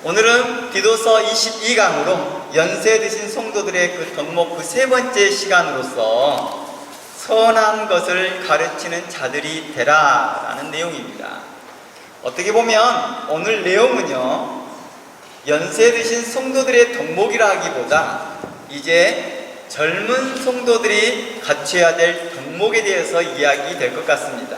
오늘은 디도서 22강으로 연세 드신 성도들의 그 덕목 그 세 번째 시간으로서 선한 것을 가르치는 자들이 되라 라는 내용입니다. 어떻게 보면 오늘 내용은요, 연세 드신 성도들의 덕목이라 하기보다 이제 젊은 성도들이 갖춰야 될 덕목에 대해서 이야기 될 것 같습니다.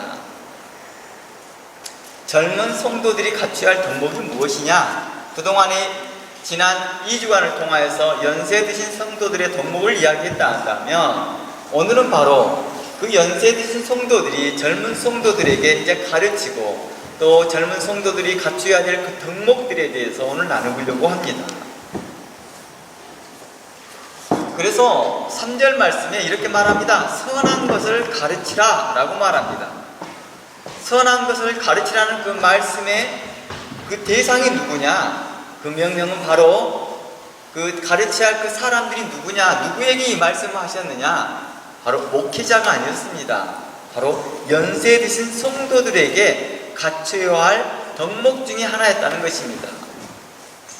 젊은 성도들이 갖춰야 할 덕목이 무엇이냐? 그동안에 지난 2주간을 통하여서 연세 드신 성도들의 덕목을 이야기했다 한다면, 오늘은 바로 그 연세 드신 성도들이 젊은 성도들에게 이제 가르치고 또 젊은 성도들이 갖춰야 될 그 덕목들에 대해서 오늘 나눠보려고 합니다. 그래서 3절 말씀에 이렇게 말합니다. 선한 것을 가르치라 라고 말합니다. 선한 것을 가르치라는 그 말씀의 그 대상이 누구냐? 그 명령은 바로 그 가르쳐야 할 그 사람들이 누구냐? 누구에게 이 말씀을 하셨느냐? 바로 목회자가 아니었습니다. 바로 연세 드신 성도들에게 갖춰야 할 덕목 중에 하나였다는 것입니다.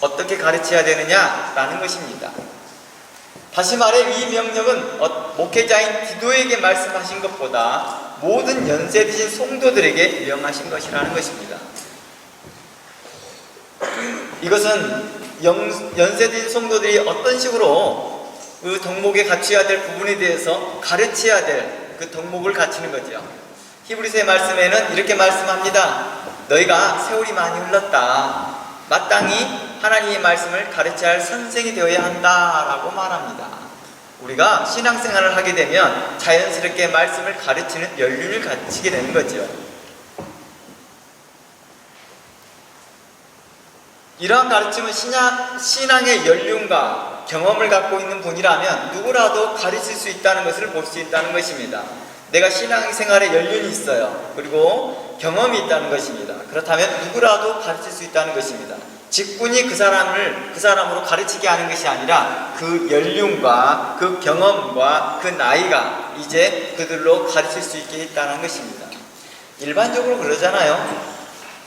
어떻게 가르쳐야 되느냐라는 것입니다. 다시 말해 이 명령은 목회자인 디도에게 말씀하신 것보다 모든 연세 드신 성도들에게 명하신 것이라는 것입니다. 이것은 연세 드신 성도들이 어떤 식으로 그 덕목에 갖춰야 될 부분에 대해서 가르쳐야 될 그 덕목을 갖추는 거죠. 히브리서의 말씀에는 이렇게 말씀합니다. 너희가 세월이 많이 흘렀다. 마땅히 하나님의 말씀을 가르쳐야 할 선생이 되어야 한다라고 말합니다. 우리가 신앙생활을 하게 되면 자연스럽게 말씀을 가르치는 연륜을 갖추게 되는 거죠. 이러한 가르침은 신앙의 연륜과 경험을 갖고 있는 분이라면 누구라도 가르칠 수 있다는 것을 볼 수 있다는 것입니다. 내가 신앙생활에 연륜이 있어요. 그리고 경험이 있다는 것입니다. 그렇다면 누구라도 가르칠 수 있다는 것입니다. 직분이 그 사람으로 가르치게 하는 것이 아니라 그 연륜과 그 경험과 그 나이가 이제 그들로 가르칠 수 있게 했다는 것입니다. 일반적으로 그러잖아요.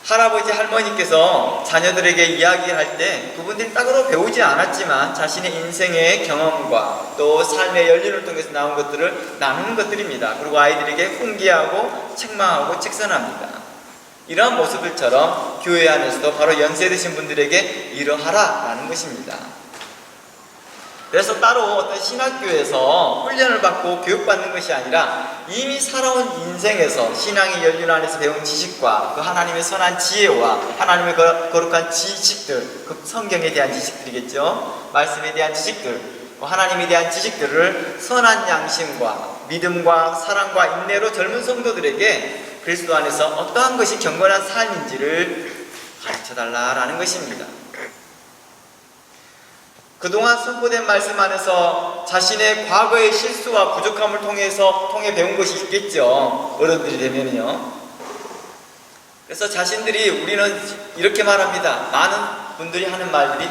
할아버지 할머니께서 자녀들에게 이야기를 할 때 그분들이 따로 배우지 않았지만 자신의 인생의 경험과 또 삶의 연륜을 통해서 나온 것들을 나누는 것들입니다. 그리고 아이들에게 훈계하고 책망하고 직선합니다. 이러한 모습들처럼 교회 안에서도 바로 연세 드신 분들에게 이러하라 라는 것입니다. 그래서 따로 어떤 신학교에서 훈련을 받고 교육받는 것이 아니라 이미 살아온 인생에서 신앙의 연륜 안에서 배운 지식과 그 하나님의 선한 지혜와 하나님의 거룩한 지식들, 그 성경에 대한 지식들이겠죠. 말씀에 대한 지식들, 하나님에 대한 지식들을 선한 양심과 믿음과 사랑과 인내로 젊은 성도들에게 그리스도 안에서 어떠한 것이 경건한 삶인지를 가르쳐달라라는 것입니다. 그동안 선포된 말씀 안에서 자신의 과거의 실수와 부족함을 통해 배운 것이 있겠죠. 어른들이 되면요. 그래서 우리는 이렇게 말합니다. 많은 분들이 하는 말들이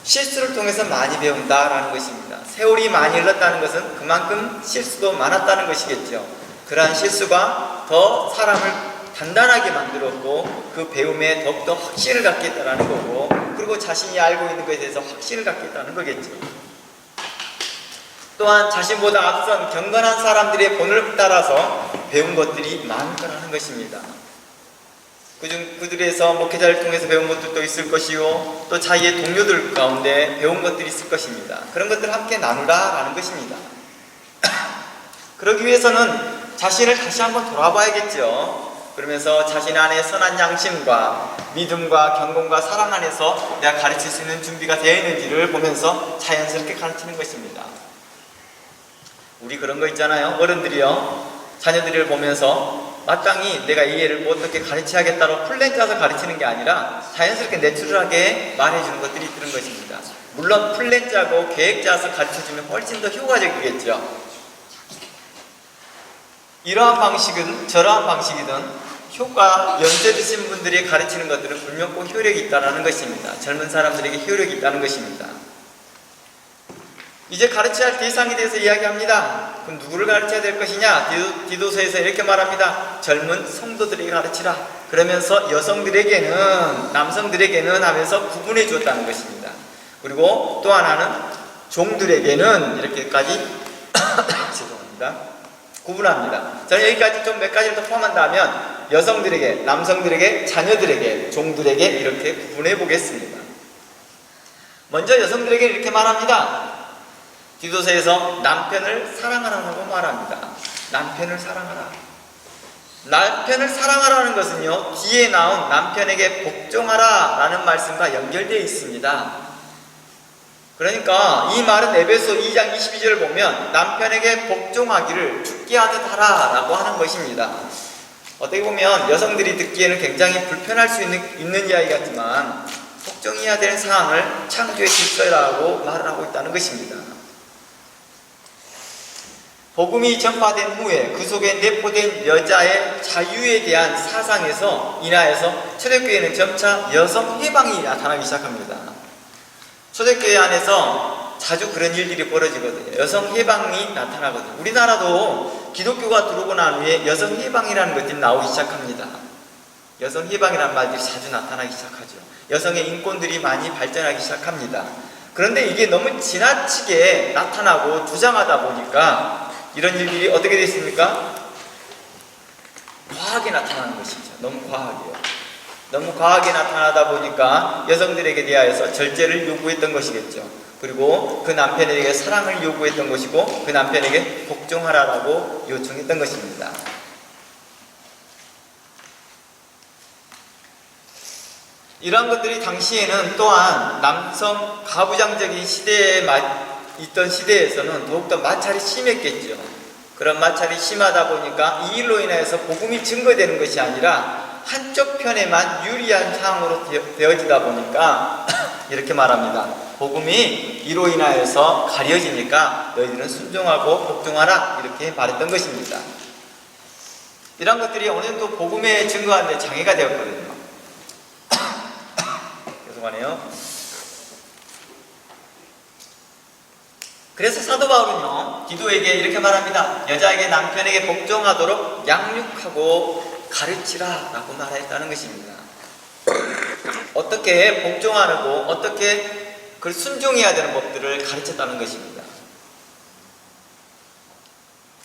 실수를 통해서 많이 배운다라는 것입니다. 세월이 많이 흘렀다는 것은 그만큼 실수도 많았다는 것이겠죠. 그러한 실수가 더 사람을 단단하게 만들었고 그 배움에 더욱더 확신을 갖게 했다는 거고, 그리고 자신이 알고 있는 것에 대해서 확신을 갖게 했다는 거겠죠. 또한 자신보다 앞선 경건한 사람들의 본을 따라서 배운 것들이 많을 거라는 것입니다. 그들에서 목회자를 통해서 배운 것들도 있을 것이요, 또 자기의 동료들 가운데 배운 것들이 있을 것입니다. 그런 것들을 함께 나누라라는 것입니다. 그러기 위해서는 자신을 다시 한번 돌아봐야겠죠. 그러면서 자신 안에 선한 양심과 믿음과 경건과 사랑 안에서 내가 가르칠 수 있는 준비가 되어 있는지를 보면서 자연스럽게 가르치는 것입니다. 우리 그런 거 있잖아요. 어른들이요, 자녀들을 보면서 마땅히 내가 이 애를 어떻게 가르쳐야겠다고 플랜 짜서 가르치는 게 아니라 자연스럽게 내추럴하게 말해주는 것들이 있는 것입니다. 물론 플랜 짜고 계획 짜서 가르쳐주면 훨씬 더 효과적이겠죠. 이러한 방식은 저러한 방식이든 연세 드신 분들이 가르치는 것들은 분명 꼭 효력이 있다는 것입니다. 젊은 사람들에게 효력이 있다는 것입니다. 이제 가르쳐야 할 대상에 대해서 이야기합니다. 그럼 누구를 가르쳐야 될 것이냐? 디도서에서 이렇게 말합니다. 젊은 성도들에게 가르치라. 그러면서 여성들에게는, 남성들에게는 하면서 구분해 주었다는 것입니다. 그리고 또 하나는 종들에게는 이렇게까지 죄송합니다. 구분합니다. 저는 여기까지 좀 몇 가지를 더 포함한다면 여성들에게, 남성들에게, 자녀들에게, 종들에게 이렇게 구분해 보겠습니다. 먼저 여성들에게 이렇게 말합니다. 디도서에서 남편을 사랑하라고 말합니다. 남편을 사랑하라. 남편을 사랑하라는 것은요, 뒤에 나온 남편에게 복종하라 라는 말씀과 연결되어 있습니다. 그러니까 이 말은 에베소 2장 22절을 보면 남편에게 복종하기를 죽게 하듯 하라 라고 하는 것입니다. 어떻게 보면 여성들이 듣기에는 굉장히 불편할 수 있는 이야기 같지만 복종해야 되는 사항을 창조의 질서라고 말을 하고 있다는 것입니다. 복음이 전파된 후에 그 속에 내포된 여자의 자유에 대한 사상에서 인하여서 초대교회는 점차 여성 해방이 나타나기 시작합니다. 초대교회 안에서 자주 그런 일들이 벌어지거든요. 여성 해방이 나타나거든요. 우리나라도 기독교가 들어오고 난 후에 여성 해방이라는 것들이 나오기 시작합니다. 여성 해방이라는 말들이 자주 나타나기 시작하죠. 여성의 인권들이 많이 발전하기 시작합니다. 그런데 이게 너무 지나치게 나타나고 주장하다 보니까 이런 일들이 어떻게 됐습니까? 과하게 나타나는 것이죠. 너무 과하게요. 너무 과하게 나타나다 보니까 여성들에게 대하여서 절제를 요구했던 것이겠죠. 그리고 그 남편에게 사랑을 요구했던 것이고 그 남편에게 복종하라고 요청했던 것입니다. 이러한 것들이 당시에는 또한 남성 가부장적인 시대에 있던 시대에서는 더욱더 마찰이 심했겠죠. 그런 마찰이 심하다 보니까 이 일로 인해서 복음이 증거되는 것이 아니라 한쪽 편에만 유리한 상황으로 되어지다 보니까 이렇게 말합니다. 복음이 이로 인하여서 가려지니까 너희들은 순종하고 복종하라 이렇게 말했던 것입니다. 이런 것들이 어느 정도 복음에 증거하는 데 장애가 되었거든요. 죄송하네요. 그래서 사도 바울은요, 디도에게 이렇게 말합니다. 여자에게 남편에게 복종하도록 양육하고 가르치라 라고 말했다는 것입니다. 어떻게 복종하고 어떻게 그걸 순종해야 되는 법들을 가르쳤다는 것입니다.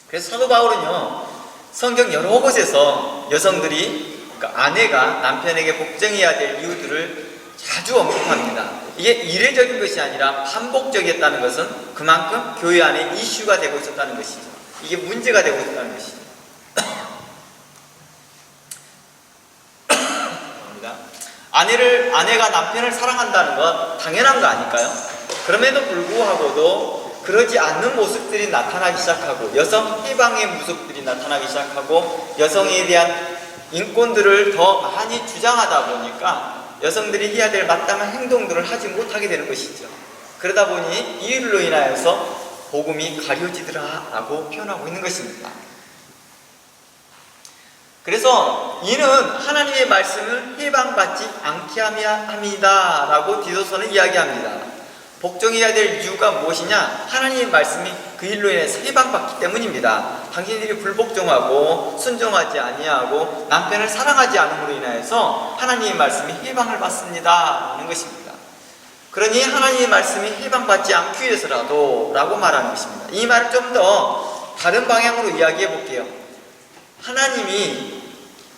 그래서 사도 바울은요, 성경 여러 곳에서 여성들이, 그러니까 아내가 남편에게 복종해야 될 이유들을 자주 언급합니다. 이게 이례적인 것이 아니라 반복적이었다는 것은 그만큼 교회 안에 이슈가 되고 있었다는 것이죠. 이게 문제가 되고 있었다는 것이죠. 아내가 남편을 사랑한다는 건 당연한 거 아닐까요? 그럼에도 불구하고도 그러지 않는 모습들이 나타나기 시작하고 여성 해방의 모습들이 나타나기 시작하고 여성에 대한 인권들을 더 많이 주장하다 보니까 여성들이 해야 될 마땅한 행동들을 하지 못하게 되는 것이죠. 그러다 보니 이 일로 인하여서 복음이 가려지더라 라고 표현하고 있는 것입니다. 그래서 이는 하나님의 말씀을 해방받지 않게 합니다 라고 디도서는 이야기합니다. 복종해야 될 이유가 무엇이냐? 하나님의 말씀이 그 일로 인해서 해방받기 때문입니다. 당신들이 불복종하고 순종하지 아니하고 남편을 사랑하지 않음으로 인하여서 하나님의 말씀이 해방을 받습니다 라는 것입니다. 그러니 하나님의 말씀이 해방받지 않기 위해서라도 라고 말하는 것입니다. 이 말을 좀 더 다른 방향으로 이야기해 볼게요. 하나님이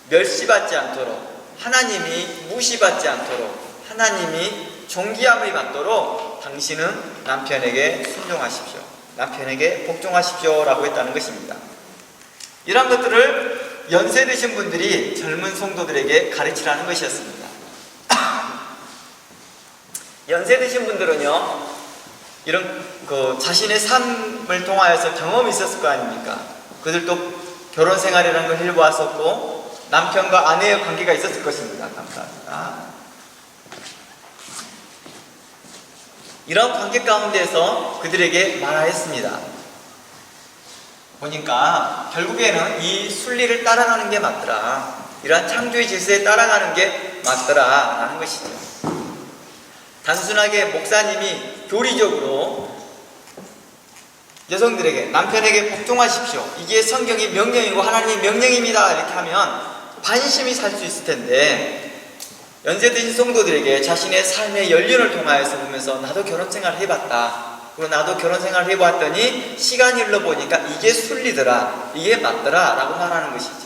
멸시받지 않도록, 하나님이 무시받지 않도록, 하나님이 존귀함을 받도록 당신은 남편에게 순종하십시오. 남편에게 복종하십시오 라고 했다는 것입니다. 이런 것들을 연세 드신 분들이 젊은 성도들에게 가르치라는 것이었습니다. 연세 드신 분들은요, 이런 자신의 삶을 통하여서 경험이 있었을 거 아닙니까? 그들도 결혼 생활이라는 걸 해보았었고 남편과 아내의 관계가 있었을 것입니다. 감사합니다. 이런 관계 가운데서 그들에게 말하였습니다. 보니까 결국에는 이 순리를 따라가는 게 맞더라. 이러한 창조의 질서에 따라가는 게 맞더라 라는 것이죠. 단순하게 목사님이 교리적으로 여성들에게, 남편에게 복종하십시오. 이게 성경이 명령이고 하나님의 명령입니다. 이렇게 하면 반심이 살 수 있을 텐데, 연세 드신 성도들에게 자신의 삶의 연륜을 통하여서 보면서 나도 결혼 생활을 해봤다. 그리고 나도 결혼 생활을 해봤더니 시간이 흘러보니까 이게 순리더라. 이게 맞더라. 라고 말하는 것이죠.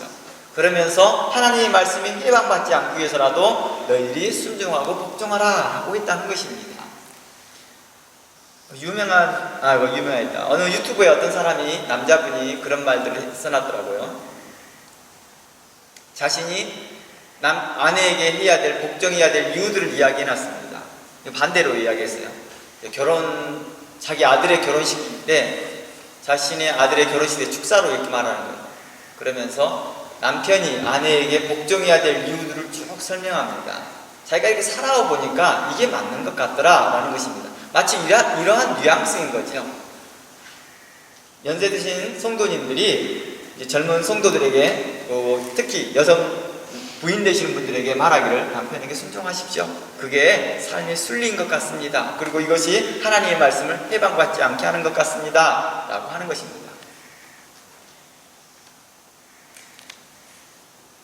그러면서 하나님의 말씀이 해방받지 않기 위해서라도 너희들이 순종하고 복종하라 하고 있다는 것입니다. 유명했다. 어느 유튜브에 어떤 사람이, 남자분이 그런 말들을 써놨더라고요. 자신이 아내에게 해야 될, 복종해야 될 이유들을 이야기해놨습니다. 반대로 이야기했어요. 자기 아들의 결혼식 때, 자신의 아들의 결혼식 때 축사로 이렇게 말하는 거예요. 그러면서 남편이 아내에게 복종해야 될 이유들을 쭉 설명합니다. 자기가 이렇게 살아와 보니까 이게 맞는 것 같더라 라는 것입니다. 마치 이러한 뉘앙스인 거죠. 연세 드신 성도님들이 이제 젊은 성도들에게, 특히 여성 부인 되시는 분들에게 말하기를 남편에게 순종하십시오. 그게 삶의 순리인 것 같습니다. 그리고 이것이 하나님의 말씀을 해방받지 않게 하는 것 같습니다. 라고 하는 것입니다.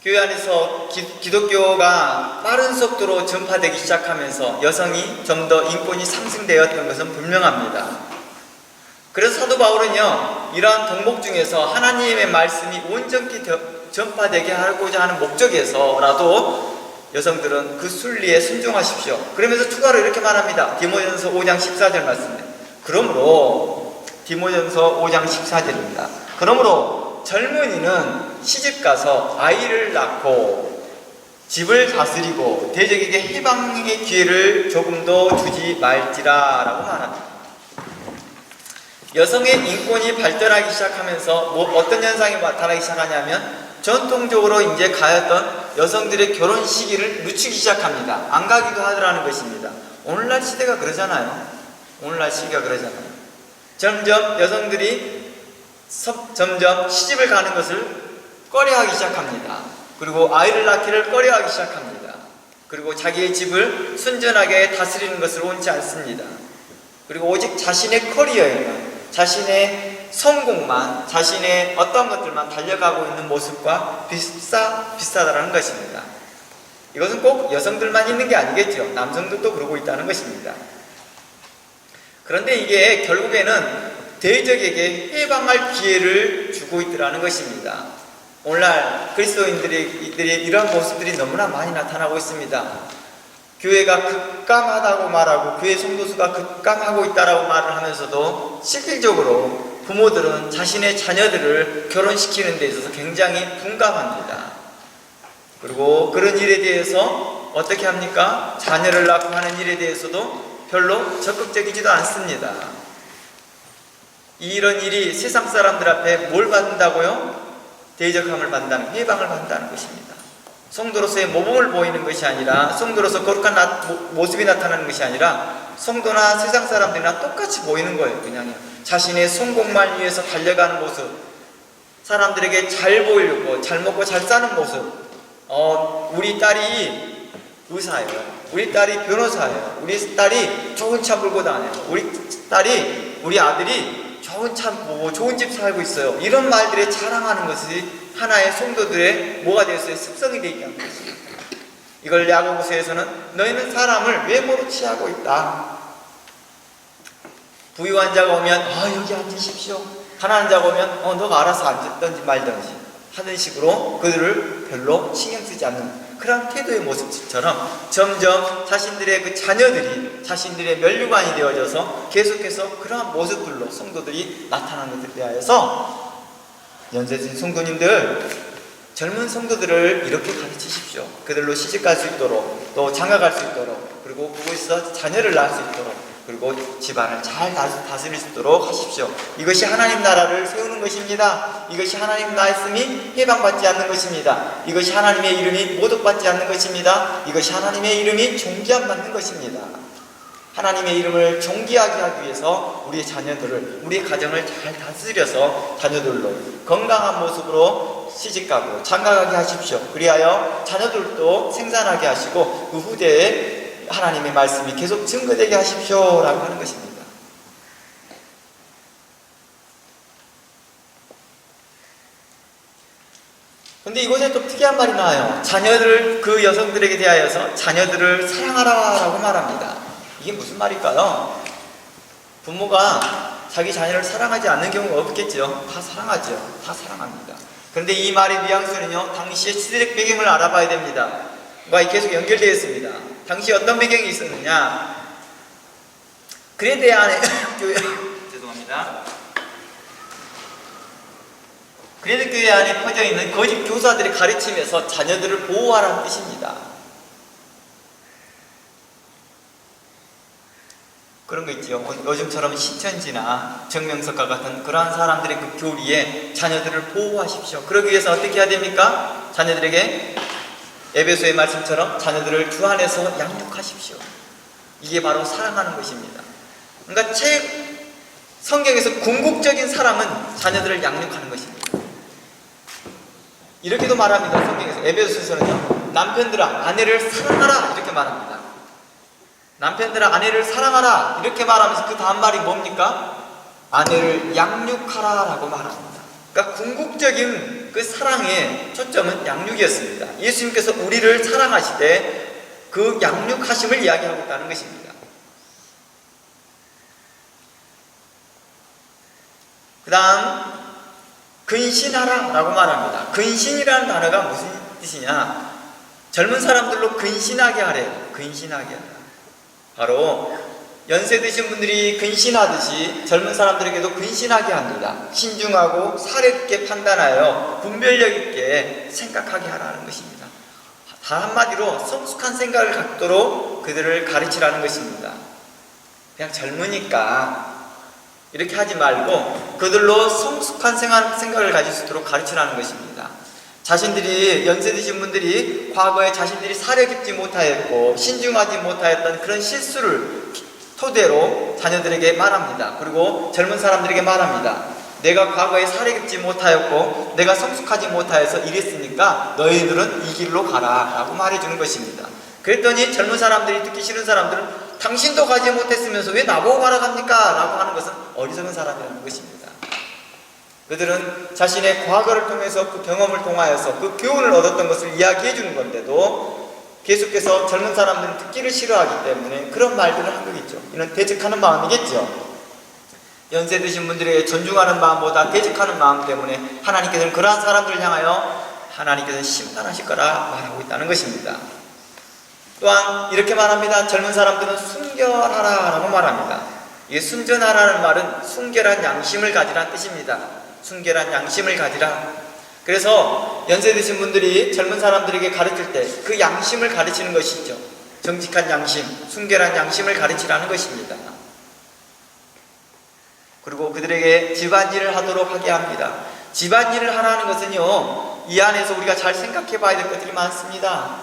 교회 안에서 기독교가 빠른 속도로 전파되기 시작하면서 여성이 좀 더 인권이 상승되었던 것은 분명합니다. 그래서 사도 바울은요, 이러한 덕목 중에서 하나님의 말씀이 온전히 전파되게 하고자 하는 목적에서라도 여성들은 그 순리에 순종하십시오. 그러면서 추가로 이렇게 말합니다. 디모데전서 5장 14절 말씀에, 그러므로 디모데전서 5장 14절입니다. 그러므로 젊은이는 시집가서 아이를 낳고 집을 다스리고 대적에게 해방의 기회를 조금도 주지 말지라 라고 말합니다. 여성의 인권이 발전하기 시작하면서 어떤 현상이 나타나기 시작하냐면, 전통적으로 이제 가였던 여성들의 결혼 시기를 늦추기 시작합니다. 안 가기도 하더라는 것입니다. 오늘날 시대가 그러잖아요. 오늘날 시기가 그러잖아요. 점점 여성들이 시집을 가는 것을 꺼려하기 시작합니다. 그리고 아이를 낳기를 꺼려하기 시작합니다. 그리고 자기의 집을 순전하게 다스리는 것을 원치 않습니다. 그리고 오직 자신의 커리어에만, 자신의 성공만, 자신의 어떤 것들만 달려가고 있는 모습과 비슷하다는 것입니다. 이것은 꼭 여성들만 있는 게 아니겠죠. 남성들도 그러고 있다는 것입니다. 그런데 이게 결국에는 대적에게 해방할 기회를 주고 있더라는 것입니다. 오늘날 그리스도인들이 이런 모습들이 너무나 많이 나타나고 있습니다. 교회가 급감하다고 말하고 교회 성도수가 급감하고 있다라고 말을 하면서도 실질적으로 부모들은 자신의 자녀들을 결혼시키는 데 있어서 굉장히 둔감합니다. 그리고 그런 일에 대해서 어떻게 합니까? 자녀를 낳고 하는 일에 대해서도 별로 적극적이지도 않습니다. 이런 일이 세상 사람들 앞에 뭘 받는다고요? 대적함을 받는다는, 해방을 받는다는 것입니다. 성도로서의 모범을 보이는 것이 아니라, 성도로서 거룩한 모습이 나타나는 것이 아니라 성도나 세상 사람들이나 똑같이 보이는 거예요. 그냥 자신의 성공만 위해서 달려가는 모습, 사람들에게 잘 보이려고, 잘 먹고 잘 사는 모습. 우리 딸이 의사예요. 우리 딸이 변호사예요. 우리 딸이 좋은 차 몰고 다녀요. 우리 아들이 좋은 차 보고 좋은 집 살고 있어요. 이런 말들에 자랑하는 것이 하나의 성도들의 뭐가 되었어요? 습성이 되어 있다는 것입니다. 이걸 야고보서에서는 너희는 사람을 외모로 취하고 있다. 부유한 자가 오면 여기 앉으십시오. 가난한 자가 오면 너가 알아서 앉든지 말든지 하는 식으로 그들을 별로 신경 쓰지 않는 그런 태도의 모습처럼 점점 자신들의 그 자녀들이 자신들의 면류관이 되어져서 계속해서 그러한 모습들로 성도들이 나타나는 것에 대하여서 연세진 성도님들, 젊은 성도들을 이렇게 가르치십시오. 그들로 시집갈 수 있도록, 또 장가갈 수 있도록, 그리고 그곳에서 자녀를 낳을 수 있도록, 그리고 집안을 잘 다스릴 수 있도록 하십시오. 이것이 하나님 나라를 세우는 것입니다. 이것이 하나님 말씀이 해방받지 않는 것입니다. 이것이 하나님의 이름이 모독받지 않는 것입니다. 이것이 하나님의 이름이 존귀함 받는 것입니다. 하나님의 이름을 존귀하게 하기 위해서 우리의 자녀들을, 우리의 가정을 잘 다스려서 자녀들로 건강한 모습으로 시집가고 장가가게 하십시오. 그리하여 자녀들도 생산하게 하시고 그 후대에 하나님의 말씀이 계속 증거되게 하십시오 라고 하는 것입니다. 근데 이곳에 또 특이한 말이 나와요. 자녀들을, 그 여성들에게 대하여서 자녀들을 사랑하라라고 말합니다. 이게 무슨 말일까요? 부모가 자기 자녀를 사랑하지 않는 경우가 없겠죠. 다 사랑하죠. 다 사랑합니다. 그런데 이 말의 뉘앙스는요, 당시의 시대적 배경을 알아봐야 됩니다. 과 계속 연결되어 있습니다. 당시 어떤 배경이 있었느냐? 그레데 안에 죄송합니다. 그레데 교회 안에 퍼져 있는 거짓 교사들의 가르침에서 자녀들을 보호하라는 뜻입니다. 그런 거 있죠. 요즘처럼 신천지나 정명석과 같은 그러한 사람들의 그 교리에 자녀들을 보호하십시오. 그러기 위해서 어떻게 해야 됩니까? 자녀들에게 에베소의 말씀처럼 자녀들을 주 안에서 양육하십시오. 이게 바로 사랑하는 것입니다. 그러니까 성경에서 궁극적인 사랑은 자녀들을 양육하는 것입니다. 이렇게도 말합니다. 성경에서 에베소서는요, 남편들아 아내를 사랑하라 이렇게 말합니다. 남편들아 아내를 사랑하라 이렇게 말하면서 그 다음 말이 뭡니까? 아내를 양육하라 라고 말합니다. 그러니까 궁극적인 그 사랑의 초점은 양육이었습니다. 예수님께서 우리를 사랑하시되 그 양육하심을 이야기하고 있다는 것입니다. 그 다음 근신하라 라고 말합니다. 근신이라는 단어가 무슨 뜻이냐? 젊은 사람들로 근신하게 하래요. 근신하게 하라. 바로 연세 드신 분들이 근신하듯이 젊은 사람들에게도 근신하게 합니다. 신중하고 사례있게 판단하여 분별력 있게 생각하게 하라는 것입니다. 다 한마디로 성숙한 생각을 갖도록 그들을 가르치라는 것입니다. 그냥 젊으니까 이렇게 하지 말고 그들로 성숙한 생각을 가질 수 있도록 가르치라는 것입니다. 자신들이, 연세 드신 분들이 과거에 자신들이 사려 깊지 못하였고 신중하지 못하였던 그런 실수를 토대로 자녀들에게 말합니다. 그리고 젊은 사람들에게 말합니다. 내가 과거에 사려 깊지 못하였고 내가 성숙하지 못하여서 이랬으니까 너희들은 이 길로 가라 라고 말해주는 것입니다. 그랬더니 젊은 사람들이, 듣기 싫은 사람들은 당신도 가지 못했으면서 왜 나보고 가라 갑니까? 라고 하는 것은 어리석은 사람이라는 것입니다. 그들은 자신의 과거를 통해서 그 경험을 통하여서 그 교훈을 얻었던 것을 이야기해 주는 건데도 계속해서 젊은 사람들은 듣기를 싫어하기 때문에 그런 말들을 한 거겠죠. 이는 대적하는 마음이겠죠. 연세 드신 분들에게 존중하는 마음보다 대적하는 마음 때문에 하나님께서는 그러한 사람들을 향하여 하나님께서는 심판하실 거라 말하고 있다는 것입니다. 또한 이렇게 말합니다. 젊은 사람들은 순결하라 라고 말합니다. 이게 순전하라는 말은 순결한 양심을 가지라는 뜻입니다. 순결한 양심을 가지라. 그래서 연세 드신 분들이 젊은 사람들에게 가르칠 때 그 양심을 가르치는 것이죠. 정직한 양심, 순결한 양심을 가르치라는 것입니다. 그리고 그들에게 집안일을 하도록 하게 합니다. 집안일을 하라는 것은요, 이 안에서 우리가 잘 생각해 봐야 될 것들이 많습니다.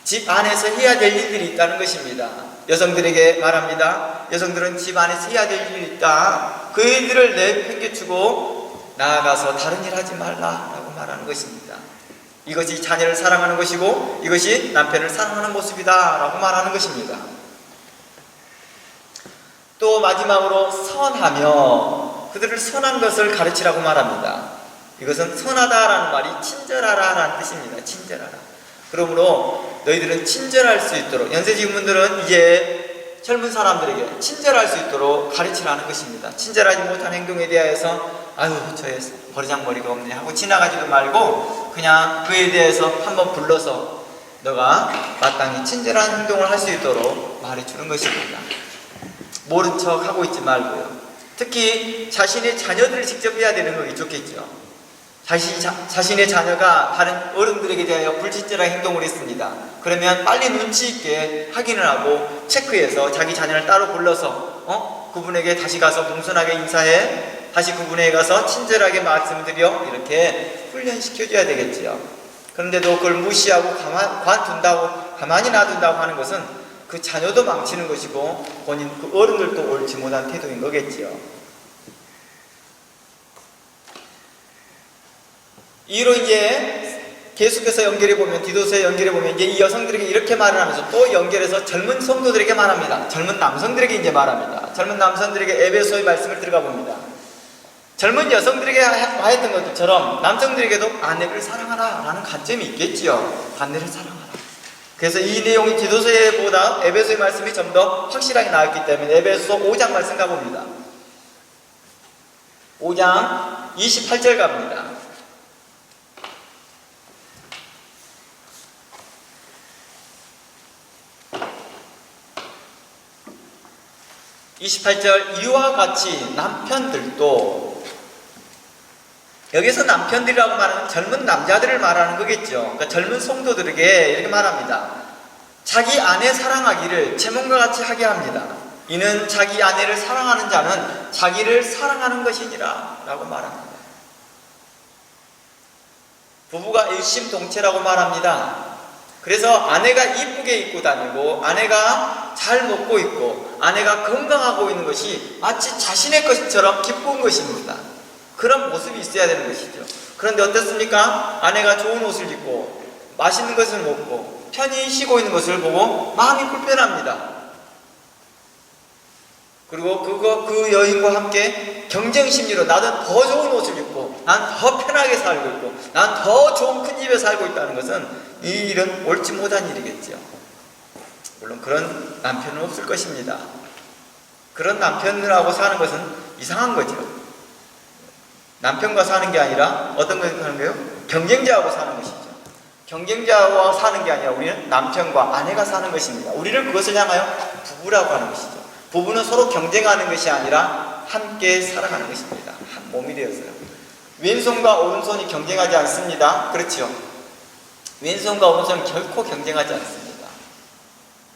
집 안에서 해야 될 일들이 있다는 것입니다. 여성들에게 말합니다. 여성들은 집 안에서 해야 될 일이 있다. 그 일들을 내팽개치고 나아가서 다른 일 하지 말라라고 말하는 것입니다. 이것이 자녀를 사랑하는 것이고 이것이 남편을 사랑하는 모습이다 라고 말하는 것입니다. 또 마지막으로 선하며 그들을 선한 것을 가르치라고 말합니다. 이것은 선하다라는 말이 친절하라라는 뜻입니다. 친절하라. 그러므로 너희들은 친절할 수 있도록, 연세지은 분들은 이제 젊은 사람들에게 친절할 수 있도록 가르치라는 것입니다. 친절하지 못한 행동에 대하여서 아유 저의 버르장머리가 없네 하고 지나가지도 말고 그냥 그에 대해서 한번 불러서 너가 마땅히 친절한 행동을 할 수 있도록 말해주는 것입니다. 모른 척 하고 있지 말고요. 특히 자신의 자녀들을 직접 해야 되는 것이 좋겠죠. 자신의 자녀가 다른 어른들에게 대하여 불친절한 행동을 했습니다. 그러면 빨리 눈치 있게 확인을 하고 체크해서 자기 자녀를 따로 불러서 그분에게 다시 가서 공손하게 인사해, 다시 그분에게 가서 친절하게 말씀드려, 이렇게 훈련시켜줘야 되겠지요. 그런데도 그걸 무시하고 가만히 놔둔다고 하는 것은 그 자녀도 망치는 것이고 본인 그 어른들도 옳지 못한 태도인 거겠지요. 이로 이제 계속해서 연결해보면, 디도서에 연결해보면 이제 이 여성들에게 이렇게 말을 하면서 또 연결해서 젊은 성도들에게 말합니다. 젊은 남성들에게 이제 말합니다. 젊은 남성들에게 에베소의 말씀을 들어가 봅니다. 젊은 여성들에게 하였던 것처럼 남성들에게도 아내를 사랑하라 라는 관점이 있겠지요. 아내를 사랑하라. 그래서 이 내용이 디도서보다 에베소의 말씀이 좀 더 확실하게 나왔기 때문에 에베소 5장 말씀 가봅니다. 5장 28절 갑니다. 28절 이와 같이 남편들도, 여기서 남편들이라고 말하는 젊은 남자들을 말하는 거겠죠. 그러니까 젊은 성도들에게 이렇게 말합니다. 자기 아내 사랑하기를 제목과 같이 하게 합니다. 이는 자기 아내를 사랑하는 자는 자기를 사랑하는 것이니라 라고 말합니다. 부부가 일심동체라고 말합니다. 그래서 아내가 이쁘게 입고 다니고 아내가 잘 먹고 있고 아내가 건강하고 있는 것이 마치 자신의 것처럼 기쁜 것입니다. 그런 모습이 있어야 되는 것이죠. 그런데 어떻습니까? 아내가 좋은 옷을 입고 맛있는 것을 먹고 편히 쉬고 있는 것을 보고 마음이 불편합니다. 그리고 그 여인과 함께 경쟁심리로 나는 더 좋은 옷을 입고 난 더 편하게 살고 있고 난 더 좋은 큰 집에 살고 있다는 것은 이 일은 옳지 못한 일이겠죠. 물론 그런 남편은 없을 것입니다. 그런 남편하고 사는 것은 이상한 거죠. 남편과 사는 게 아니라 어떤 걸 하는 거예요? 경쟁자하고 사는 것이죠. 경쟁자와 사는 게 아니라 우리는 남편과 아내가 사는 것입니다. 우리를 그것을 향하여 부부라고 하는 것이죠. 부부는 서로 경쟁하는 것이 아니라 함께 살아가는 것입니다. 한 몸이 되었어요. 왼손과 오른손이 경쟁하지 않습니다. 그렇죠? 왼손과 오른손은 결코 경쟁하지 않습니다.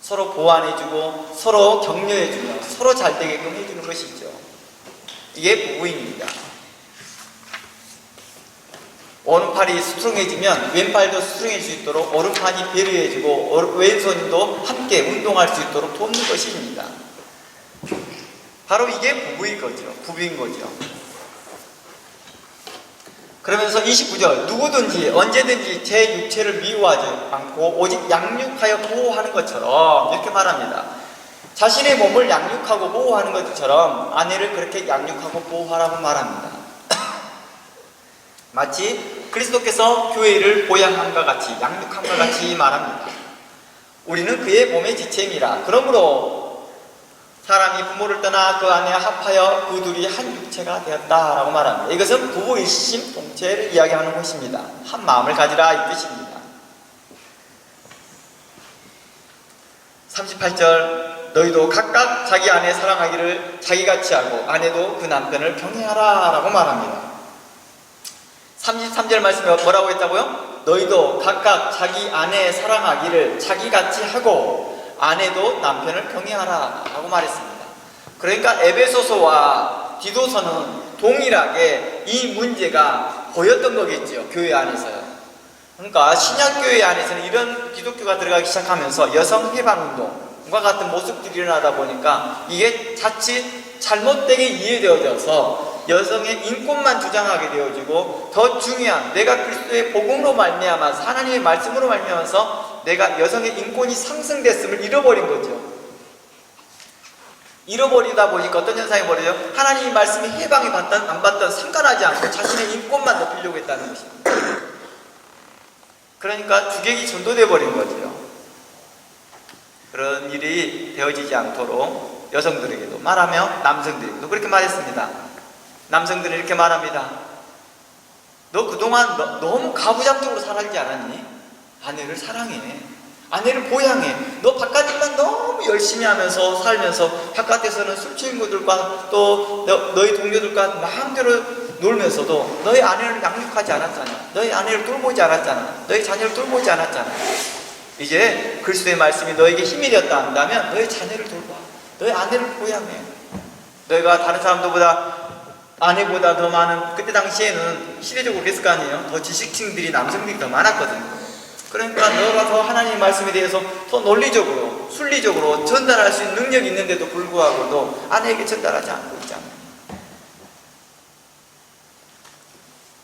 서로 보완해주고 서로 격려해주며 서로 잘 되게끔 해주는 것이죠. 이게 부부입니다. 오른팔이 수strung해지면 왼팔도 수strung해질 수 있도록 오른팔이 배려해주고 왼손도 함께 운동할 수 있도록 돕는 것입니다. 바로 이게 부부인 거죠. 부부인 거죠. 그러면서 29절 누구든지 언제든지 제 육체를 미워하지 않고 오직 양육하여 보호하는 것처럼 이렇게 말합니다. 자신의 몸을 양육하고 보호하는 것처럼 아내를 그렇게 양육하고 보호하라고 말합니다. 마치 그리스도께서 교회를 보양함과 같이 양육함과 같이 말합니다. 우리는 그의 몸의 지체임이라. 그러므로 사람이 부모를 떠나 그 안에 합하여 그 둘이 한 육체가 되었다라고 말합니다. 이것은 부부 일심동체를 이야기하는 것입니다. 한 마음을 가지라 이 뜻입니다. 38절 너희도 각각 자기 아내 사랑하기를 자기같이 하고 아내도 그 남편을 경외하라 라고 말합니다. 33절 말씀에 뭐라고 했다고요? 너희도 각각 자기 아내 사랑하기를 자기같이 하고 아내도 남편을 경외하라 라고 말했습니다. 그러니까 에베소서와 디도서는 동일하게 이 문제가 보였던 거겠죠. 교회 안에서요. 그러니까 신약교회 안에서는 이런 기독교가 들어가기 시작하면서 여성 해방운동과 같은 모습들이 일어나다 보니까 이게 자칫 잘못되게 이해되어져서 여성의 인권만 주장하게 되어지고 더 중요한 내가 그리스도의 복음으로 말미암아서 하나님의 말씀으로 말미암아서 내가 여성의 인권이 상승됐음을 잃어버린 거죠. 잃어버리다 보니까 어떤 현상이 벌어져요? 하나님의 말씀이 해방이 받든 안 받든 상관하지 않고 자신의 인권만 높이려고 했다는 것입니다. 그러니까 주객이 전도돼 버린 거죠. 그런 일이 되어지지 않도록 여성들에게도 말하며 남성들에게도 그렇게 말했습니다. 남성들은 이렇게 말합니다. 너 그동안 너무 가부장적으로 살지 않았니? 아내를 사랑해. 아내를 보양해. 너 바깥일만 너무 열심히 하면서 살면서 바깥에서는 술 친구들과 또 너희 동료들과 마음대로 놀면서도 너희 아내를 양육하지 않았잖아. 너희 아내를 돌보지 않았잖아. 너희 자녀를 돌보지 않았잖아. 이제 그리스도의 말씀이 너에게 힘이 되었다 한다면 너희 자녀를 돌봐. 너희 아내를 보양해. 너희가 다른 사람들보다 아내보다 더 많은, 그때 당시에는 시대적으로 그랬을 거 아니에요. 더 지식층들이 남성들이 더 많았거든요. 그러니까 너가 더 하나님의 말씀에 대해서 더 논리적으로 순리적으로 전달할 수 있는 능력이 있는데도 불구하고도 아내에게 전달하지 않고 있잖아요.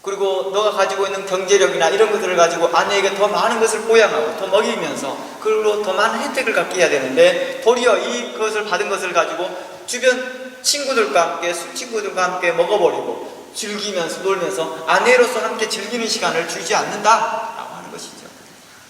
그리고 너가 가지고 있는 경제력이나 이런 것들을 가지고 아내에게 더 많은 것을 보양하고 더 먹이면서 그걸로 더 많은 혜택을 갖게 해야 되는데 도리어 이것을 받은 것을 가지고 주변 친구들과 함께 술 친구들과 함께 먹어버리고 즐기면서 놀면서 아내로서 함께 즐기는 시간을 주지 않는다라고 하는 것이죠.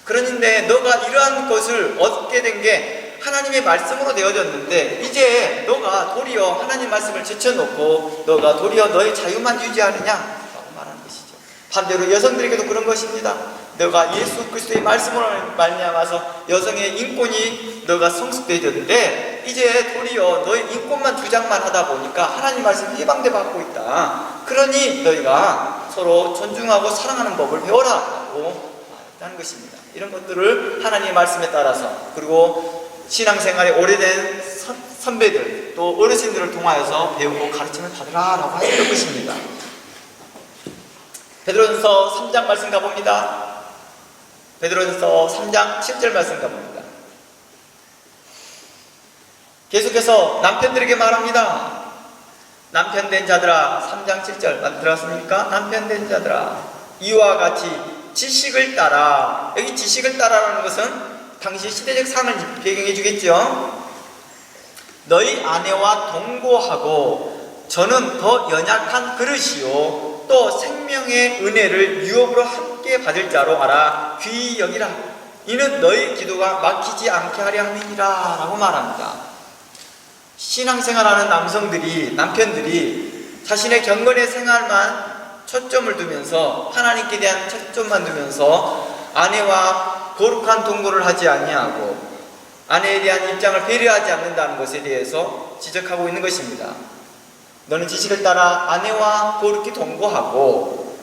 그런데 너가 이러한 것을 얻게 된 게 하나님의 말씀으로 되어졌는데 이제 너가 도리어 하나님 말씀을 제쳐놓고 너가 도리어 너의 자유만 유지하느냐라고 말하는 것이죠. 반대로 여성들에게도 그런 것입니다. 너가 예수 그리스도의 말씀으로 말미암아서 여성의 인권이 너가 성숙되어졌는데 이제 도리어 너의 인권만 주장만 하다 보니까 하나님 말씀이 해방돼 받고 있다. 그러니 너희가 서로 존중하고 사랑하는 법을 배워라라고 말했다는 것입니다. 이런 것들을 하나님의 말씀에 따라서 그리고 신앙생활에 오래된 선배들 또 어르신들을 통하여서 배우고 가르침을 받으라라고 하시는 것입니다. 베드로전서 3장 말씀 가봅니다. 베드로전서 3장 7절 말씀 가봅니다. 계속해서 남편들에게 말합니다. 남편 된 자들아, 3장 7절 들었습니까? 남편 된 자들아, 이와 같이 지식을 따라. 여기 지식을 따라라는 것은 당시 시대적 상을 배경해 주겠죠. 너희 아내와 동거하고 저는 더 연약한 그릇이요 또 생명의 은혜를 유업으로 함께 받을 자로 알아 귀히 여기라. 이는 너희 기도가 막히지 않게 하려 함이니라 라고 말합니다. 신앙생활하는 남편들이 자신의 경건의 생활만 초점을 두면서 하나님께 대한 초점만 두면서 아내와 거룩한 동거를 하지 아니하고 아내에 대한 입장을 배려하지 않는다는 것에 대해서 지적하고 있는 것입니다. 너는 지식을 따라 아내와 거룩히 동거하고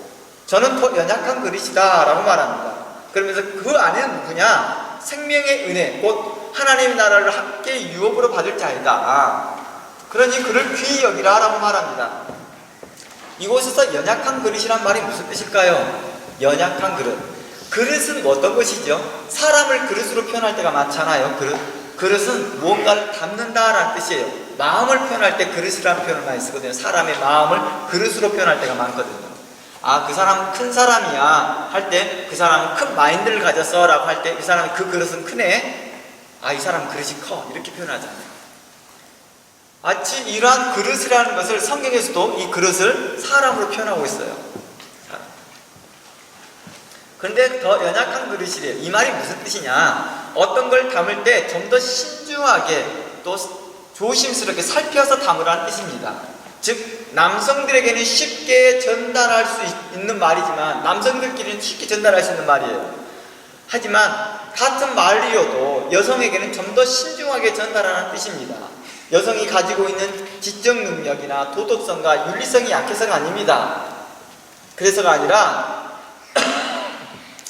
저는 더 연약한 그릇이다 라고 말합니다. 그러면서 그 아내는 누구냐? 생명의 은혜 곧 하나님의 나라를 함께 유업으로 받을 자이다. 그러니 그를 귀히 여기라 라고 말합니다. 이곳에서 연약한 그릇이란 말이 무슨 뜻일까요? 연약한 그릇. 그릇은 어떤 것이죠? 사람을 그릇으로 표현할 때가 많잖아요. 그릇은 무언가를 담는다라는 뜻이에요. 마음을 표현할 때 그릇이라는 표현을 많이 쓰거든요. 사람의 마음을 그릇으로 표현할 때가 많거든요. 아, 그 사람은 큰 사람이야 할 때 그 사람은 큰 마인드를 가졌어 라고 할 때 이 사람은 그 그릇은 크네. 아, 이 사람은 그릇이 커 이렇게 표현하잖아요. 마치 이러한 그릇이라는 것을 성경에서도 이 그릇을 사람으로 표현하고 있어요. 그런데 더 연약한 그릇이래요. 이 말이 무슨 뜻이냐? 어떤 걸 담을 때 좀 더 신중하게 또 조심스럽게 살펴서 담으라는 뜻입니다. 즉 남성들에게는 쉽게 전달할 수 있는 말이지만 남성들끼리는 쉽게 전달할 수 있는 말이에요. 하지만 같은 말이어도 여성에게는 좀 더 신중하게 전달하는 뜻입니다. 여성이 가지고 있는 지적 능력이나 도덕성과 윤리성이 약해서가 아닙니다. 그래서가 아니라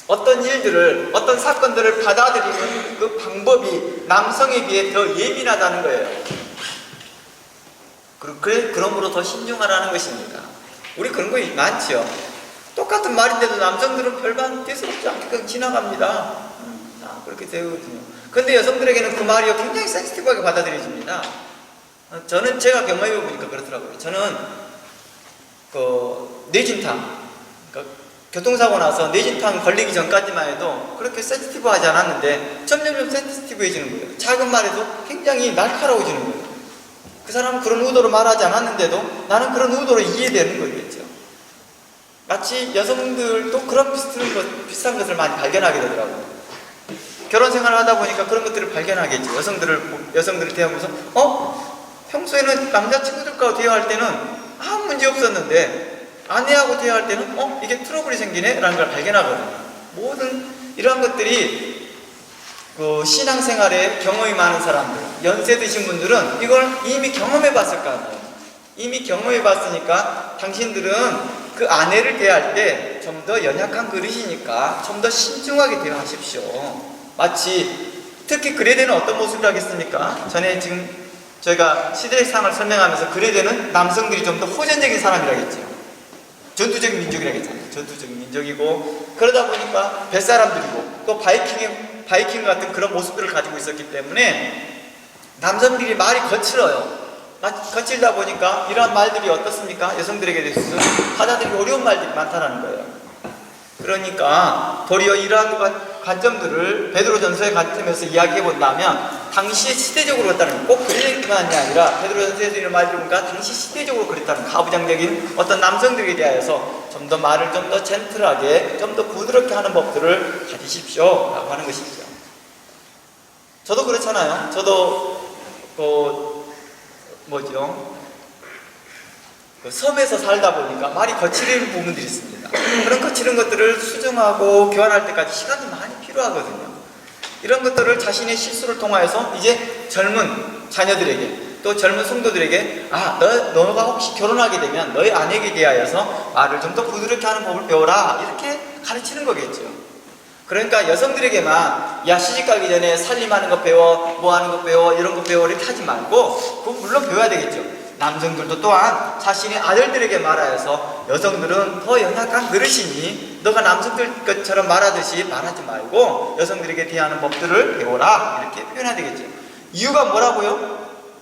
어떤 일들을, 어떤 사건들을 받아들이는 그 방법이 남성에 비해 더 예민하다는 거예요. 그러므로 더 신중하라는 것입니다. 우리 그런 거 많죠. 똑같은 말인데도 남성들은 별반 대수롭지 않게 그냥 지나갑니다. 그렇게 되거든요. 그런데 여성들에게는 그 말이 굉장히 센시티브하게 받아들여집니다. 저는 제가 경험해 보니까 그렇더라고요. 저는 뇌진탕, 교통사고 나서 뇌진탕 걸리기 전까지만 해도 그렇게 센시티브하지 않았는데 점점 센시티브해지는 거예요. 작은 말에도 굉장히 날카로워지는 거예요. 그 사람은 그런 의도로 말하지 않았는데도 나는 그런 의도로 이해되는 거겠죠. 마치 여성들도 그런 비슷한 것을 많이 발견하게 되더라고요. 결혼 생활을 하다 보니까 그런 것들을 발견하겠죠. 여성들을 대하면서 평소에는 남자친구들과 대화할 때는 아무 문제 없었는데 아내하고 대화할 때는 이게 트러블이 생기네? 라는 걸 발견하거든요. 모든 이러한 것들이 그 신앙생활에 경험이 많은 사람들, 연세 드신 분들은 이걸 이미 경험해 봤을 거 아니에요. 이미 경험해 봤으니까 당신들은 그 아내를 대할 때 좀 더 연약한 그릇이니까 좀 더 신중하게 대화하십시오. 마치 특히 그레데는 어떤 모습을 하겠습니까? 전에 지금 저희가 시대상을 설명하면서 그레데는 남성들이 좀 더 호전적인 사람이라겠죠. 전투적인 민족이라겠잖아요. 전투적인 민족이고 그러다 보니까 뱃사람들이고 또 바이킹 같은 그런 모습들을 가지고 있었기 때문에 남성들이 말이 거칠어요. 거칠다 보니까 이러한 말들이 어떻습니까? 여성들에게 대해서 받아들이기 어려운 말들이 많다는 거예요. 그러니까 도리어 이러한 관점들을 베드로전서의 관점에서 이야기해 본다면 당시에 시대적으로 그랬다는, 꼭 그들만이 아니라 베드로전서에서 이런 말을 보니까 당시 시대적으로 그랬다는, 가부장적인 어떤 남성들에 대하여서 좀 더 말을 좀 더 젠틀하게, 좀 더 부드럽게 하는 법들을 가지십시오 라고 하는 것이죠. 저도 그렇잖아요. 저도 섬에서 살다 보니까 말이 거칠은 부분들이 있습니다. 그런 거칠은 것들을 수정하고 교환할 때까지 시간이 많이 필요하거든요. 이런 것들을 자신의 실수를 통하여서 이제 젊은 자녀들에게, 또 젊은 성도들에게, 너가 혹시 결혼하게 되면 너의 아내에게 대하여서 말을 좀 더 부드럽게 하는 법을 배워라, 이렇게 가르치는 거겠죠. 그러니까 여성들에게만 시집가기 전에 살림하는 거 배워, 뭐 하는 거 배워, 이런 거 배워 이렇게 하지 말고, 그건 물론 배워야 되겠죠. 남성들도 또한 자신의 아들들에게 말하여서, 여성들은 더 연약한 그릇이니 너가 남성들 것처럼 말하듯이 말하지 말고 여성들에게 대하는 법들을 배워라, 이렇게 표현해야 되겠죠. 이유가 뭐라고요?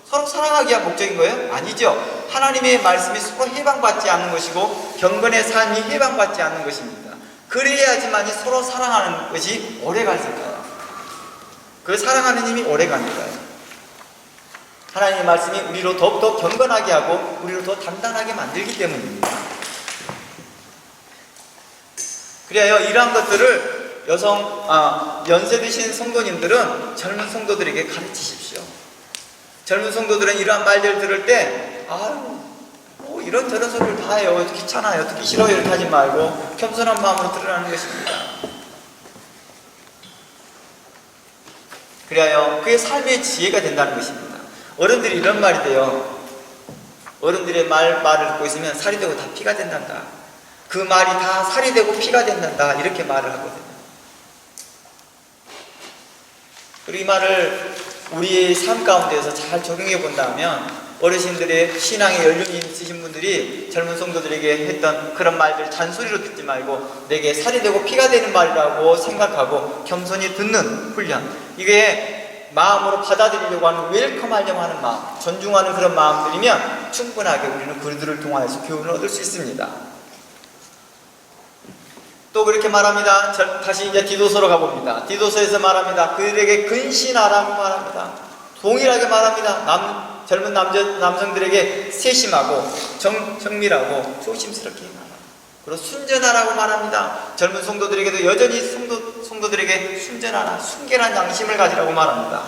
서로 사랑하기 위한 목적인 거예요? 아니죠. 하나님의 말씀이 서로 해방받지 않는 것이고 경건의 삶이 해방받지 않는 것입니다. 그래야지만이 서로 사랑하는 것이 오래갈 거예요. 그 사랑하는 힘이 오래갑니다. 하나님의 말씀이 우리로 더욱더 경건하게 하고 우리로 더 단단하게 만들기 때문입니다. 그래야 이러한 것들을 연세 드신 성도님들은 젊은 성도들에게 가르치십시오. 젊은 성도들은 이러한 말들을 들을 때 이런저런 소리를 다 해요, 귀찮아요, 듣기 싫어요, 이렇게 하지 말고 겸손한 마음으로 들으라는 것입니다. 그래야 그의 삶의 지혜가 된다는 것입니다. 어른들이 이런 말이 돼요. 어른들의 말을 듣고 있으면 살이 되고 다 피가 된단다. 그 말이 다 살이 되고 피가 된단다, 이렇게 말을 하거든요. 그리고 이 말을 우리의 삶 가운데에서 잘 적용해 본다면, 어르신들의 신앙의 연륜이 있으신 분들이 젊은 성도들에게 했던 그런 말들 잔소리로 듣지 말고 내게 살이 되고 피가 되는 말이라고 생각하고 겸손히 듣는 훈련, 이게 마음으로 받아들이려고 하는, 웰컴하려고 하는 마음, 존중하는 그런 마음들이면 충분하게 우리는 그들을 통하여서 교훈을 얻을 수 있습니다. 또 그렇게 말합니다. 다시 이제 디도서로 가봅니다. 디도서에서 말합니다. 그들에게 근신하라고 말합니다. 동일하게 말합니다. 젊은 남성들에게 세심하고 정밀하고 조심스럽게 말합니다. 그리고 순전하라고 말합니다. 젊은 성도들에게도 여전히 성도들에게 순전하라, 순결한 양심을 가지라고 말합니다.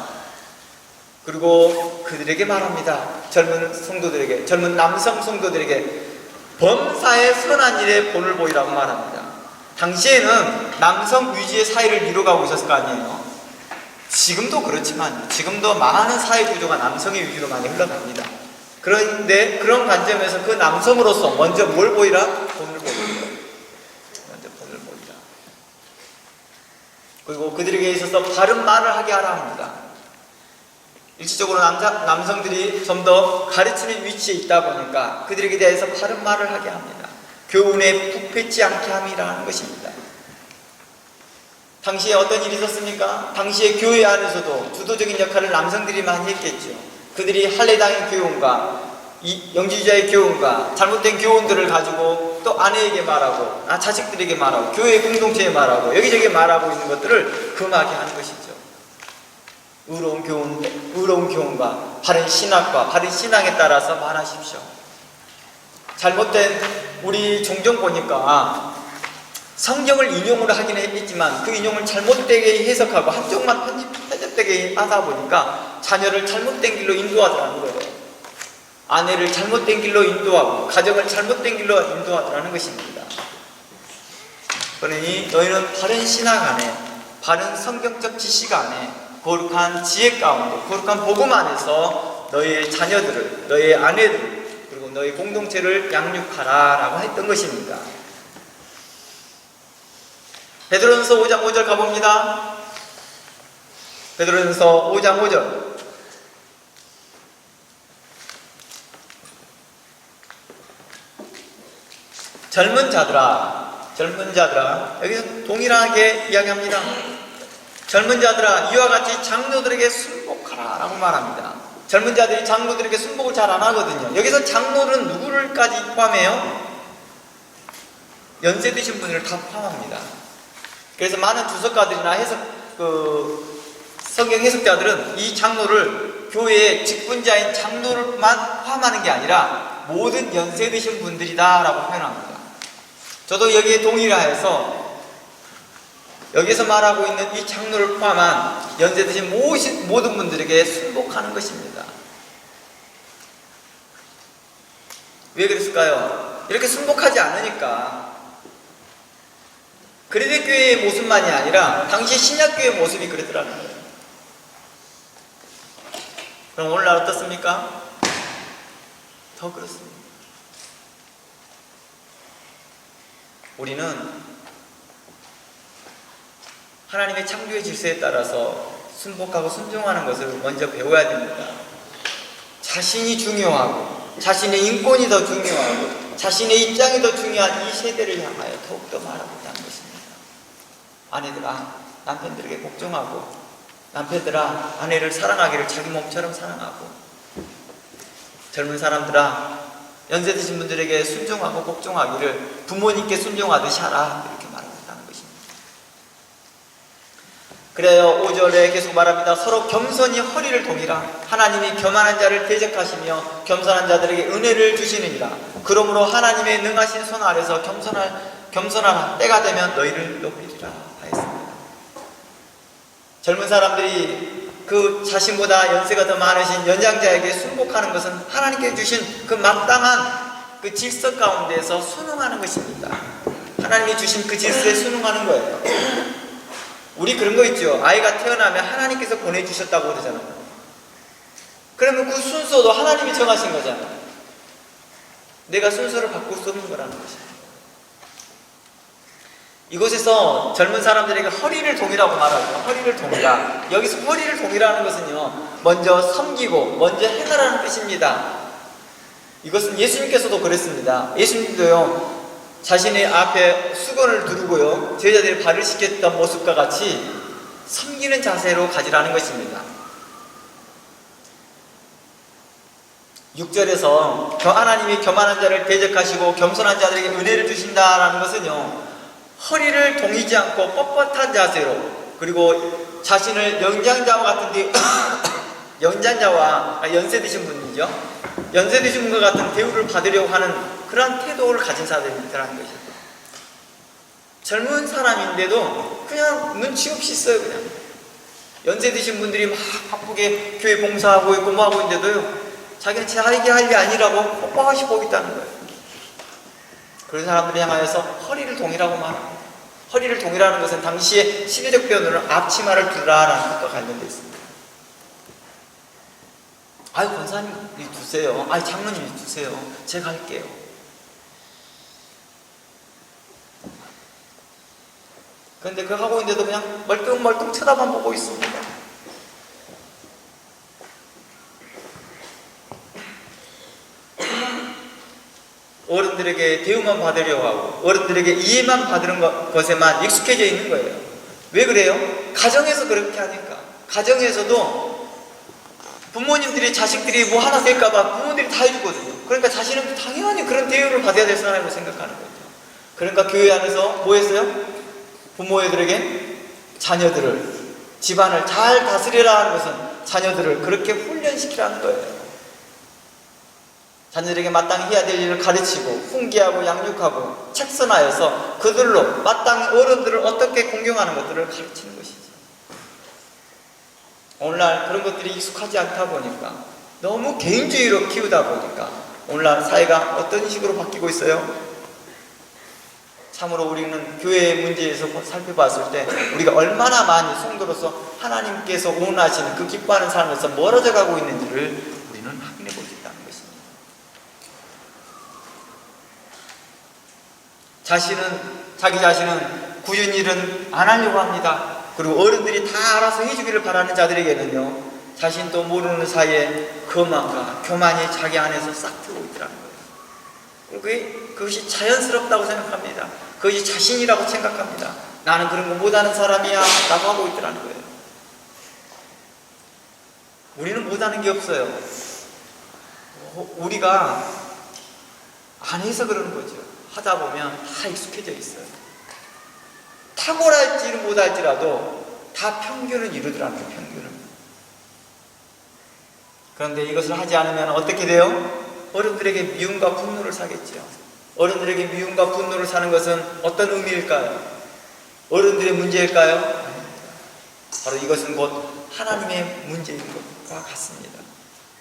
그리고 그들에게 말합니다. 젊은 남성 성도들에게 범사의 선한 일에 본을 보이라고 말합니다. 당시에는 남성 위주의 사회를 이루어가고 있었을 거 아니에요. 지금도 그렇지만 지금도 많은 사회 구조가 남성의 위주로 많이 흘러갑니다. 그런데 그런 관점에서 그 남성으로서 먼저 뭘 보이라? 본을 보이라. 먼저 본을 보이라. 그리고 그들에게 있어서 바른 말을 하게 하라 합니다. 일시적으로 남성들이 좀 더 가르치는 위치에 있다 보니까 그들에게 대해서 바른 말을 하게 합니다. 교훈에 북패치 않게 함이라는 것입니다. 당시에 어떤 일이 있었습니까? 당시에 교회 안에서도 주도적인 역할을 남성들이 많이 했겠죠. 그들이 할례당의 교훈과 영지주의자의 교훈과 잘못된 교훈들을 가지고 또 아내에게 말하고 자식들에게 말하고 교회 공동체에 말하고 여기저기 말하고 있는 것들을 금하게 하는 것이죠. 의로운 교훈과 바른 신학과 바른 신앙에 따라서 말하십시오. 우리 종종 보니까 성경을 인용을 하긴 했지만 그 인용을 잘못되게 해석하고 한쪽만 편집되게 하다 보니까 자녀를 잘못된 길로 인도하더라는 거예요. 아내를 잘못된 길로 인도하고 가정을 잘못된 길로 인도하더라는 것입니다. 그러니 너희는 바른 신학 안에, 바른 성경적 지식 안에, 거룩한 지혜 가운데, 거룩한 복음 안에서 너희의 자녀들을, 너희의 아내들, 그리고 너희 공동체를 양육하라 라고 했던 것입니다. 베드로전서 5장 5절 가봅니다. 베드로전서 5장 5절. 젊은 자들아, 여기서 동일하게 이야기합니다. 젊은 자들아, 이와 같이 장로들에게 순복하라 라고 말합니다. 젊은 자들이 장로들에게 순복을 잘 안 하거든요. 여기서 장로는 누구를까지 포함해요? 연세 드신 분을 다 포함합니다. 그래서 많은 주석가들이나 성경 해석자들은 이 장로를 교회의 직분자인 장로를만 포함하는 게 아니라 모든 연세 드신 분들이다 라고 표현합니다. 저도 여기에 동의를 하여서 여기서 말하고 있는 이 장로를 포함한 연세 드신 모든 분들에게 순복하는 것입니다. 왜 그랬을까요? 이렇게 순복하지 않으니까. 그레데교회의 모습만이 아니라 당시 신약교회의 모습이 그랬더라는 거예요. 그럼 오늘날 어떻습니까? 더 그렇습니다. 우리는 하나님의 창조의 질서에 따라서 순복하고 순종하는 것을 먼저 배워야 됩니다. 자신이 중요하고 자신의 인권이 더 중요하고 자신의 입장이 더 중요한 이 세대를 향하여 더욱더 말하고 있다는 것입니다. 아내들아, 남편들에게 복종하고, 남편들아, 아내를 사랑하기를 자기 몸처럼 사랑하고, 젊은 사람들아, 연세 드신 분들에게 순종하고 복종하기를 부모님께 순종하듯이 하라, 이렇게 말하고 있다는 것입니다. 그래요. 5절에 계속 말합니다. 서로 겸손히 허리를 동이라. 하나님이 교만한 자를 대적하시며 겸손한 자들에게 은혜를 주시느니라. 그러므로 하나님의 능하신 손 아래서 겸손하라. 때가 되면 너희를 높이리라 하였습니다. 젊은 사람들이 그 자신보다 연세가 더 많으신 연장자에게 순복하는 것은 하나님께 주신 그 마땅한 그 질서 가운데서 순응하는 것입니다. 하나님이 주신 그 질서에 순응하는 거예요. 우리 그런 거 있죠. 아이가 태어나면 하나님께서 보내주셨다고 그러잖아요. 그러면 그 순서도 하나님이 정하신 거잖아요. 내가 순서를 바꿀 수 없는 거라는 것이에요. 이곳에서 젊은 사람들에게 허리를 동이라고 말하죠. 허리를 동이라. 여기서 허리를 동이라는 것은요, 먼저 섬기고 먼저 행하라는 뜻입니다. 이것은 예수님께서도 그랬습니다. 예수님도요, 자신의 앞에 수건을 두르고요, 제자들의 발을 씻겼던 모습과 같이 섬기는 자세로 가지라는 것입니다. 6절에서 하나님이 교만한 자를 대적하시고 겸손한 자들에게 은혜를 주신다라는 것은요, 허리를 동이지 않고 뻣뻣한 자세로, 그리고 자신을 연장자와 같은 연세 드신 분이죠. 연세 드신 분과 같은 대우를 받으려고 하는 그러한 태도를 가진 사람들이라는 것이죠. 젊은 사람인데도 그냥 눈치 없이 있어요. 그냥 연세 드신 분들이 막 바쁘게 교회 봉사하고 있고 뭐 하고 있는데도요, 자기는 자기가 할 일이 아니라고 뻔뻔하시 보고 있다는 거예요. 그런 사람들을 향하여서 허리를 동이라고 말합니다. 허리를 동이라는 것은 당시의 시대적 표현으로 앞치마를 두라라는 것과 관련되어 있습니다. 아유, 권사님이 두세요. 아유, 장로님이 두세요. 제가 할게요. 그런데 그거 하고 있는데도 그냥 멀뚱멀뚱 쳐다만 보고 있습니다. 어른들에게 대우만 받으려고 하고 어른들에게 이해만 받는 것에만 익숙해져 있는 거예요. 왜 그래요? 가정에서 그렇게 하니까. 가정에서도 부모님들이 자식들이 뭐 하나 될까봐 부모들이 다 해주거든요. 그러니까 자신은 당연히 그런 대우를 받아야 될 사람이라고 생각하는 거죠. 그러니까 교회 안에서 뭐 했어요? 부모들에게 자녀들을, 집안을 잘 다스리라 하는 것은 자녀들을 그렇게 훈련시키라는 거예요. 자녀들에게 마땅히 해야 될 일을 가르치고 훈계하고 양육하고 책선하여서 그들로 마땅히 어른들을 어떻게 공경하는 것들을 가르치는 것이죠. 오늘날 그런 것들이 익숙하지 않다 보니까, 너무 개인주의로 키우다 보니까 오늘날 사회가 어떤 식으로 바뀌고 있어요? 참으로 우리는 교회의 문제에서 살펴봤을 때 우리가 얼마나 많이 성도로서 하나님께서 원하시는 그 기뻐하는 삶에서 멀어져 가고 있는지를 우리는 확인해 볼 수 있다는 것입니다. 자기 자신은 굳은 일은 안 하려고 합니다. 그리고 어른들이 다 알아서 해주기를 바라는 자들에게는요, 자신도 모르는 사이에 거만과 교만이 자기 안에서 싹 트고 있더라는 거예요. 그것이 자연스럽다고 생각합니다. 그것이 자신이라고 생각합니다. 나는 그런 거 못하는 사람이야 라고 하고 있더라는 거예요. 우리는 못하는 게 없어요. 우리가 안 해서 그러는 거죠. 하다 보면 다 익숙해져 있어요. 탁월할지는 못할지라도 다 평균은 이루더라는 거예요. 평균은. 그런데 이것을 하지 않으면 어떻게 돼요? 어른들에게 미움과 분노를 사겠지요. 어른들에게 미움과 분노를 사는 것은 어떤 의미일까요? 어른들의 문제일까요? 아닙니다. 바로 이것은 곧 하나님의 문제인 것과 같습니다.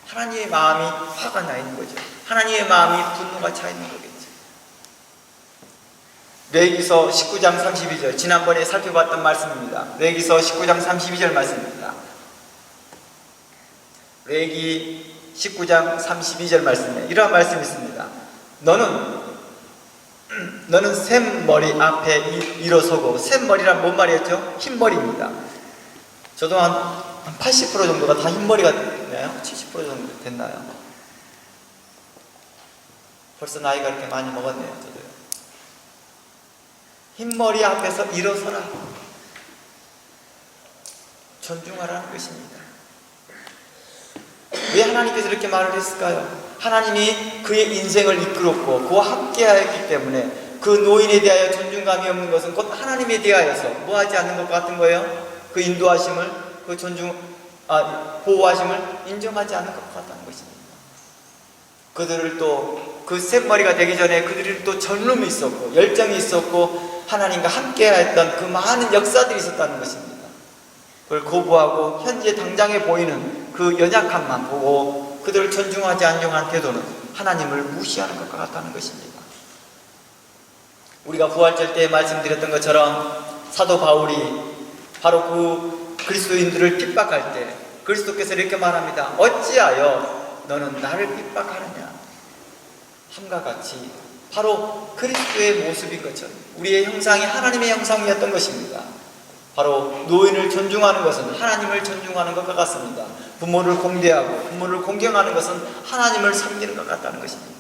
하나님의 마음이 화가 나 있는 거죠. 하나님의 마음이 분노가 차 있는 거겠죠. 레위기서 19장 32절, 지난번에 살펴봤던 말씀입니다. 레위기서 19장 32절 말씀입니다. 레위기 19장 32절 말씀에 이러한 말씀이 있습니다. 너는 샘머리 앞에 일어서고, 샘머리란 뭔 말이었죠? 흰머리입니다. 저도 한 80% 정도가 다 흰머리가 됐나요? 70% 정도 됐나요? 벌써 나이가 이렇게 많이 먹었네요. 저도요. 흰머리 앞에서 일어서라. 존중하라는 것입니다. 왜 하나님께서 이렇게 말을 했을까요? 하나님이 그의 인생을 이끌었고 그와 함께하였기 때문에 그 노인에 대하여 존중감이 없는 것은 곧 하나님에 대하여서 뭐하지 않는 것 같은 거예요. 그 인도하심을, 그 보호하심을 인정하지 않는 것 같다는 것입니다. 그들을 또 그 샘머리가 되기 전에 그들이 또 젊음이 있었고 열정이 있었고 하나님과 함께하였던 그 많은 역사들이 있었다는 것입니다. 그걸 거부하고 현재 당장에 보이는 그 연약함만 보고 그들을 존중하지 않는 태도는 하나님을 무시하는 것과 같다는 것입니다. 우리가 부활절 때 말씀드렸던 것처럼 사도 바울이 바로 그 그리스도인들을 핍박할 때 그리스도께서 이렇게 말합니다. 어찌하여 너는 나를 핍박하느냐. 함과 같이 바로 그리스도의 모습인 것처럼 우리의 형상이 하나님의 형상이었던 것입니다. 바로 노인을 존중하는 것은 하나님을 존중하는 것과 같습니다. 부모를 공대하고 부모를 공경하는 것은 하나님을 섬기는 것 같다는 것입니다.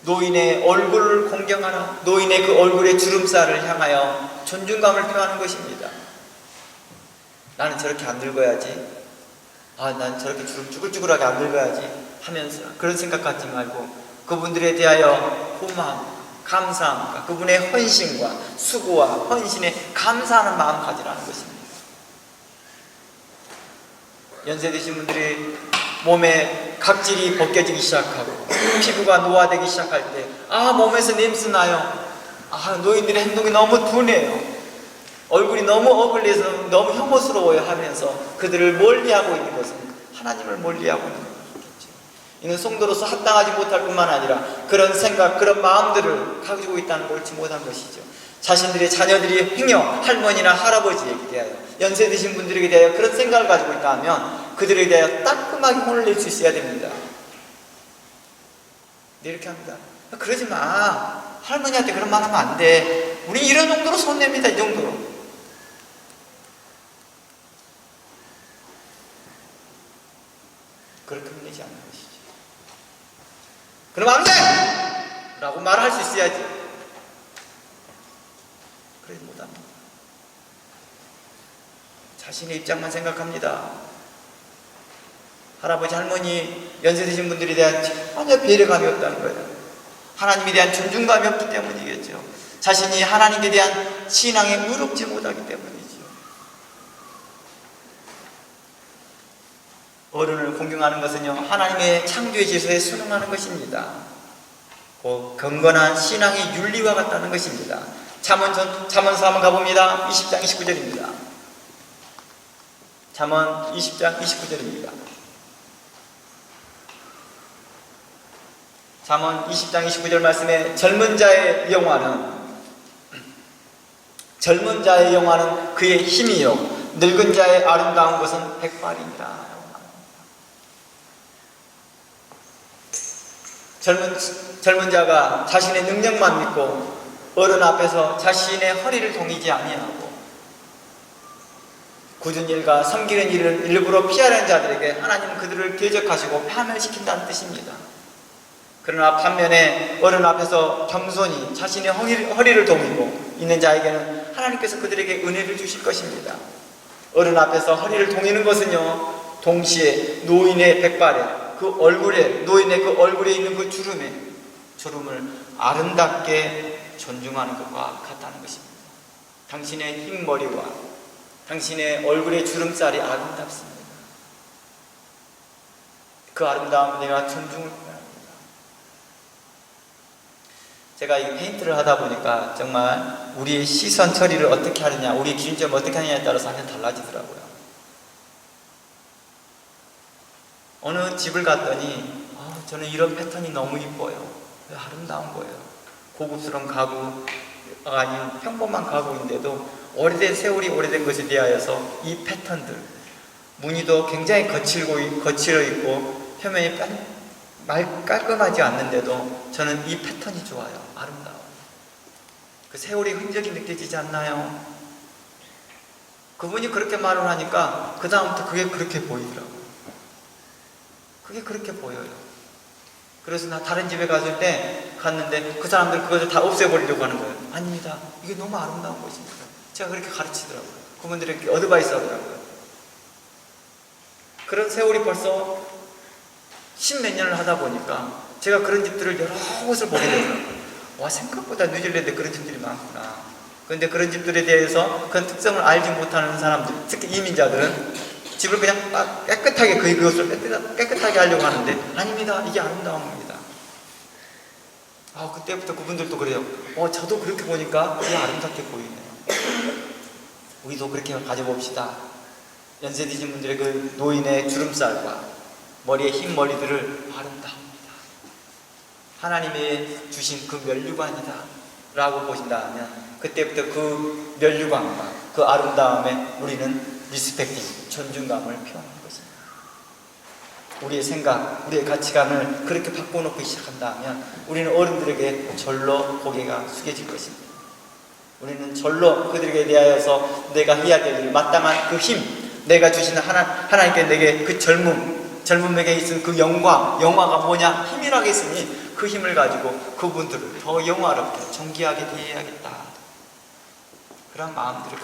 노인의 얼굴을 공경하라. 노인의 그 얼굴의 주름살을 향하여 존중감을 표하는 것입니다. 나는 저렇게 안 늙어야지. 난 저렇게 주름 쭈글쭈글하게 안 늙어야지 하면서 그런 생각 갖지 말고 그분들에 대하여 고마움, 감사함과 그분의 헌신과 수고와 헌신에 감사하는 마음 가지라는 것입니다. 연세 드신 분들이 몸에 각질이 벗겨지기 시작하고 피부가 노화되기 시작할 때 몸에서 냄새 나요. 노인들의 행동이 너무 둔해요. 얼굴이 너무 어글리해서 너무 혐오스러워요 하면서 그들을 멀리하고 있는 것은 하나님을 멀리하고 있는 것이겠죠. 이는 성도로서 합당하지 못할 뿐만 아니라 그런 생각, 그런 마음들을 가지고 있다는 걸 옳지 못한 것이죠. 자신들의 자녀들이 행여 할머니나 할아버지에게 대하여 연세 드신 분들에게 대하여 그런 생각을 가지고 있다 하면 그들에 대하여 따끔하게 혼을 낼 수 있어야 됩니다. 네, 이렇게 합니다. 그러지 마. 할머니한테 그런 말 하면 안 돼. 우리 이런 정도로 손냅니다. 이 정도로. 그렇게 혼내지 않는 것이죠. 그럼 안 돼! 라고 말할 수 있어야지. 그러지 못합니다. 자신의 입장만 생각합니다. 할아버지, 할머니, 연세 드신 분들에 대한 전혀 배려감이 없다는 거예요. 하나님에 대한 존중감이 없기 때문이겠죠. 자신이 하나님에 대한 신앙에 의롭지 못하기 때문이죠. 어른을 공경하는 것은요, 하나님의 창조의 질서에 순응하는 것입니다. 경건한 신앙의 윤리와 같다는 것입니다. 잠언서 한번 가봅니다. 20장 29절입니다. 잠언 20장 29절입니다. 잠언 20장 29절 말씀에 젊은 자의 영화는 그의 힘이요 늙은 자의 아름다운 것은 백발이니라. 젊은 자가 자신의 능력만 믿고 어른 앞에서 자신의 허리를 동이지 아니하고 굳은 일과 섬기는 일을 일부러 피하는 자들에게 하나님은 그들을 대적하시고 파멸시킨다는 뜻입니다. 그러나 반면에 어른 앞에서 겸손히 자신의 허리를 동이고 있는 자에게는 하나님께서 그들에게 은혜를 주실 것입니다. 어른 앞에서 허리를 동이는 것은요, 동시에 노인의 백발에 노인의 그 얼굴에 있는 그 주름을 아름답게 존중하는 것과 같다는 것입니다. 당신의 흰 머리와 당신의 얼굴의 주름살이 아름답습니다. 그 아름다움을 내가 존중을 합니다. 제가 이 페인트를 하다 보니까 정말 우리의 시선 처리를 어떻게 하느냐, 우리의 기준점을 어떻게 하느냐에 따라서 완전 달라지더라고요. 어느 집을 갔더니 저는 이런 패턴이 너무 이뻐요. 아름다운 거예요. 고급스러운 가구가 아닌 평범한 가구인데도 세월이 오래된 것에 대하여서 이 패턴들, 무늬도 굉장히 거칠어 있고 표면이 깔끔하지 않는데도 저는 이 패턴이 좋아요. 아름다워요. 그 세월의 흔적이 느껴지지 않나요? 그분이 그렇게 말을 하니까 그 다음부터 그게 그렇게 보이더라고요. 그게 그렇게 보여요. 그래서 나 다른 집에 갔는데 그 사람들 그것을 다 없애버리려고 하는 거예요. 아닙니다. 이게 너무 아름다운 것입니다. 제가 그렇게 가르치더라고요. 그분들에게 어드바이스 하더라고요. 그런 세월이 벌써 10몇 년을 하다 보니까 제가 그런 집들을 여러 곳을 보게 되더라고요. 와, 생각보다 뉴질랜드에 그런 집들이 많구나. 그런데 그런 집들에 대해서 그런 특성을 알지 못하는 사람들, 특히 이민자들은 집을 그냥 깨끗하게 그것을 깨끗하게 하려고 하는데 아닙니다. 이게 아름다운 겁니다. 그때부터 그분들도 그래요. 저도 그렇게 보니까 그게 아름답게 보이네요. 우리도 그렇게 가져봅시다. 연세 드신 분들의 그 노인의 주름살과 머리의 흰 머리들을 아름다웁니다. 하나님의 주신 그 면류관이다 라고 보신다면 그때부터 그 면류관과 그 아름다움에 우리는 리스펙팅, 존중감을 표현하는 것입니다. 우리의 생각, 우리의 가치관을 그렇게 바꿔놓기 시작한다면 우리는 어른들에게 절로 고개가 숙여질 것입니다. 우리는 절로 그들에게 대하여서 내가 해야 될 일, 마땅한 그 힘, 내가 주시는 하나님께 내게 그 젊음에게 있은 그 영화가 뭐냐? 힘이라고 했으니 그 힘을 가지고 그분들을 더 영화롭게 존귀하게 대해야겠다. 그런 마음들을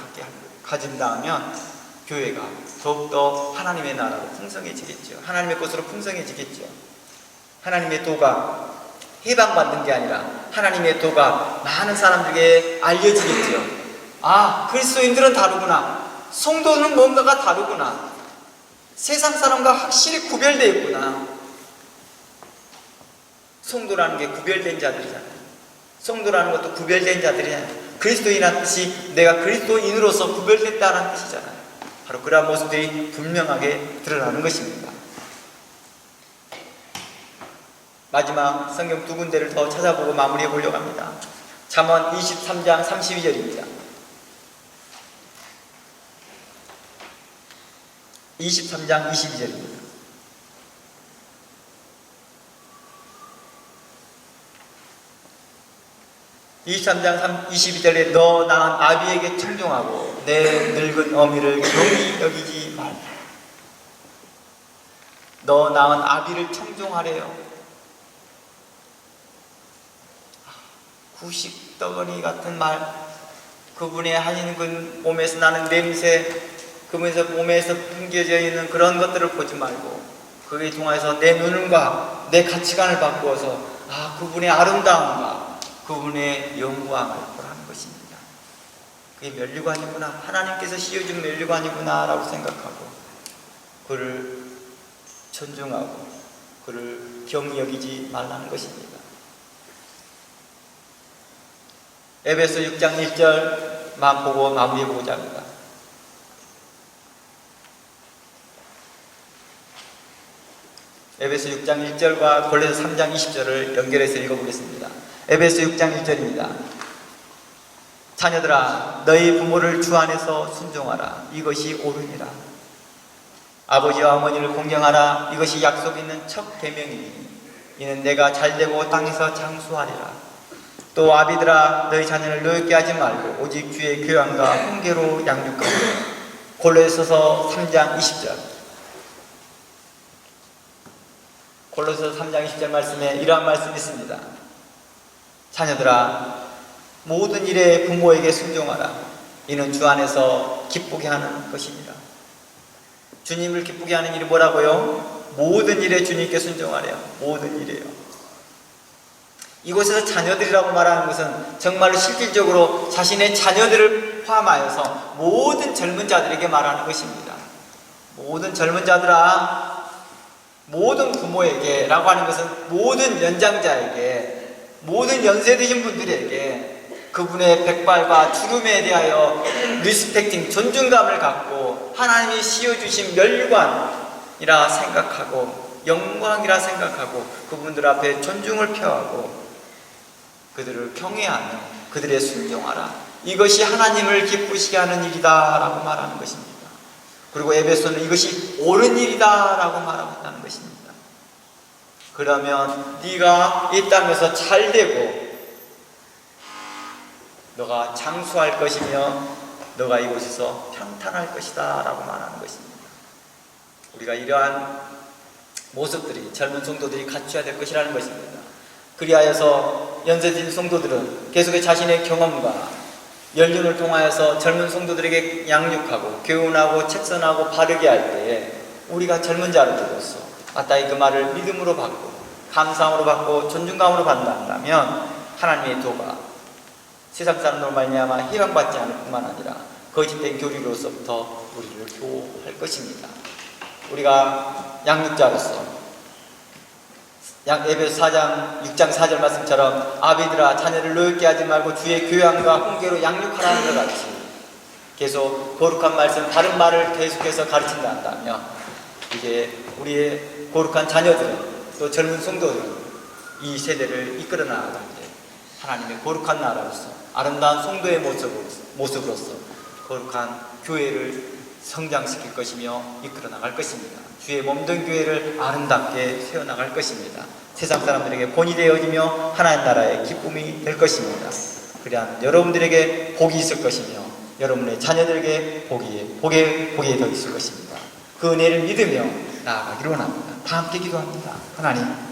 가진다면 교회가 더욱더 하나님의 나라로 풍성해지겠죠. 하나님의 것으로 풍성해지겠죠. 하나님의 도가 해방받는 게 아니라 하나님의 도가 많은 사람들에게 알려지겠죠. 그리스도인들은 다르구나. 성도는 뭔가가 다르구나. 세상 사람과 확실히 구별되어 있구나. 성도라는 게 구별된 자들이잖아요. 성도라는 것도 구별된 자들이잖아요. 그리스도인이라는 뜻이 내가 그리스도인으로서 구별됐다는 뜻이잖아요. 바로 그러한 모습들이 분명하게 드러나는 것입니다. 마지막 성경 두 군데를 더 찾아보고 마무리해 보려고 합니다. 잠언 23장 32절입니다. 23장 22절입니다. (23장 22절에) 너 낳은 아비에게 청종하고 내 늙은 어미를 경히 여기지 말라. 너 낳은 아비를 청종하래요. 구식덩어리 같은 말, 그분의 하시는 그 몸에서 나는 냄새, 그분에서 몸에서 풍겨져 있는 그런 것들을 보지 말고 그에 통해서 내 눈과 내 가치관을 바꾸어서 그분의 아름다움과 그분의 영광을 보라는 것입니다. 그게 면류관이구나, 하나님께서 씌워준 면류관이구나 라고 생각하고 그를 존중하고 그를 경히 여기지 말라는 것입니다. 에베소 6장 1절만 보고 마무리해보고자 합니다. 에베소 6장 1절과 골로새 3장 20절을 연결해서 읽어보겠습니다. 에베소 6장 1절입니다. 자녀들아, 너희 부모를 주 안에서 순종하라. 이것이 옳으니라. 아버지와 어머니를 공경하라. 이것이 약속 있는 첫 계명이니 이는 내가 잘되고 땅에서 장수하리라. 또 아비들아, 너희 자녀를 노엽게 하지 말고 오직 주의 교양과 훈계로 양육하라. 골로새서 3장 20절. 골로새서 3장 20절 말씀에 이러한 말씀이 있습니다. 자녀들아, 모든 일에 부모에게 순종하라. 이는 주 안에서 기쁘게 하는 것이니라. 주님을 기쁘게 하는 일이 뭐라고요? 모든 일에 주님께 순종하래요. 모든 일이에요. 이곳에서 자녀들이라고 말하는 것은 정말로 실질적으로 자신의 자녀들을 포함하여서 모든 젊은 자들에게 말하는 것입니다. 모든 젊은 자들아, 모든 부모에게 라고 하는 것은 모든 연장자에게, 모든 연세 드신 분들에게 그분의 백발과 주름에 대하여 리스펙팅, 존중감을 갖고 하나님이 씌워주신 멸관이라 생각하고 영광이라 생각하고 그분들 앞에 존중을 표하고 그들을 경외하며 그들의 순종하라. 이것이 하나님을 기쁘시게 하는 일이다 라고 말하는 것입니다. 그리고 에베소는 이것이 옳은 일이다 라고 말하고 있다는 것입니다. 그러면 네가 이 땅에서 잘되고 너가 장수할 것이며 너가 이곳에서 평탄할 것이다 라고 말하는 것입니다. 우리가 이러한 모습들이 젊은 성도들이 갖춰야 될 것이라는 것입니다. 그리하여서 연세진 성도들은 계속해 자신의 경험과 연륜을 통하여서 젊은 성도들에게 양육하고 교훈하고 책선하고 바르게 할 때에 우리가 젊은 자로서 마땅히 그 말을 믿음으로 받고 감사함으로 받고 존중감으로 받는다면 하나님의 도가 세상 사람으로 말미암아 희망받지 않을 뿐만 아니라 거짓된 교리로서부터 우리를 교호할 것입니다. 우리가 양육자로서 에베소 4장 6장 4절 말씀처럼 아비들아 자녀를 노엽게 하지 말고 주의 교양과 훈계로 양육하라는 것 같이 계속 거룩한 말씀 바른 말을 계속해서 가르친다 한다면 이제 우리의 거룩한 자녀들은 또 젊은 성도들은 이 세대를 이끌어 나가는데 하나님의 거룩한 나라로서 아름다운 성도의 모습으로서 거룩한 교회를 성장시킬 것이며 이끌어 나갈 것입니다. 주의 몸된 교회를 아름답게 세워나갈 것입니다. 세상 사람들에게 본이 되어지며 하나님 나라의 기쁨이 될 것입니다. 그러한 여러분들에게 복이 있을 것이며 여러분의 자녀들에게 복이 더 있을 것입니다. 그 은혜를 믿으며 나아가기로 합니다. 다 함께 기도합니다. 하나님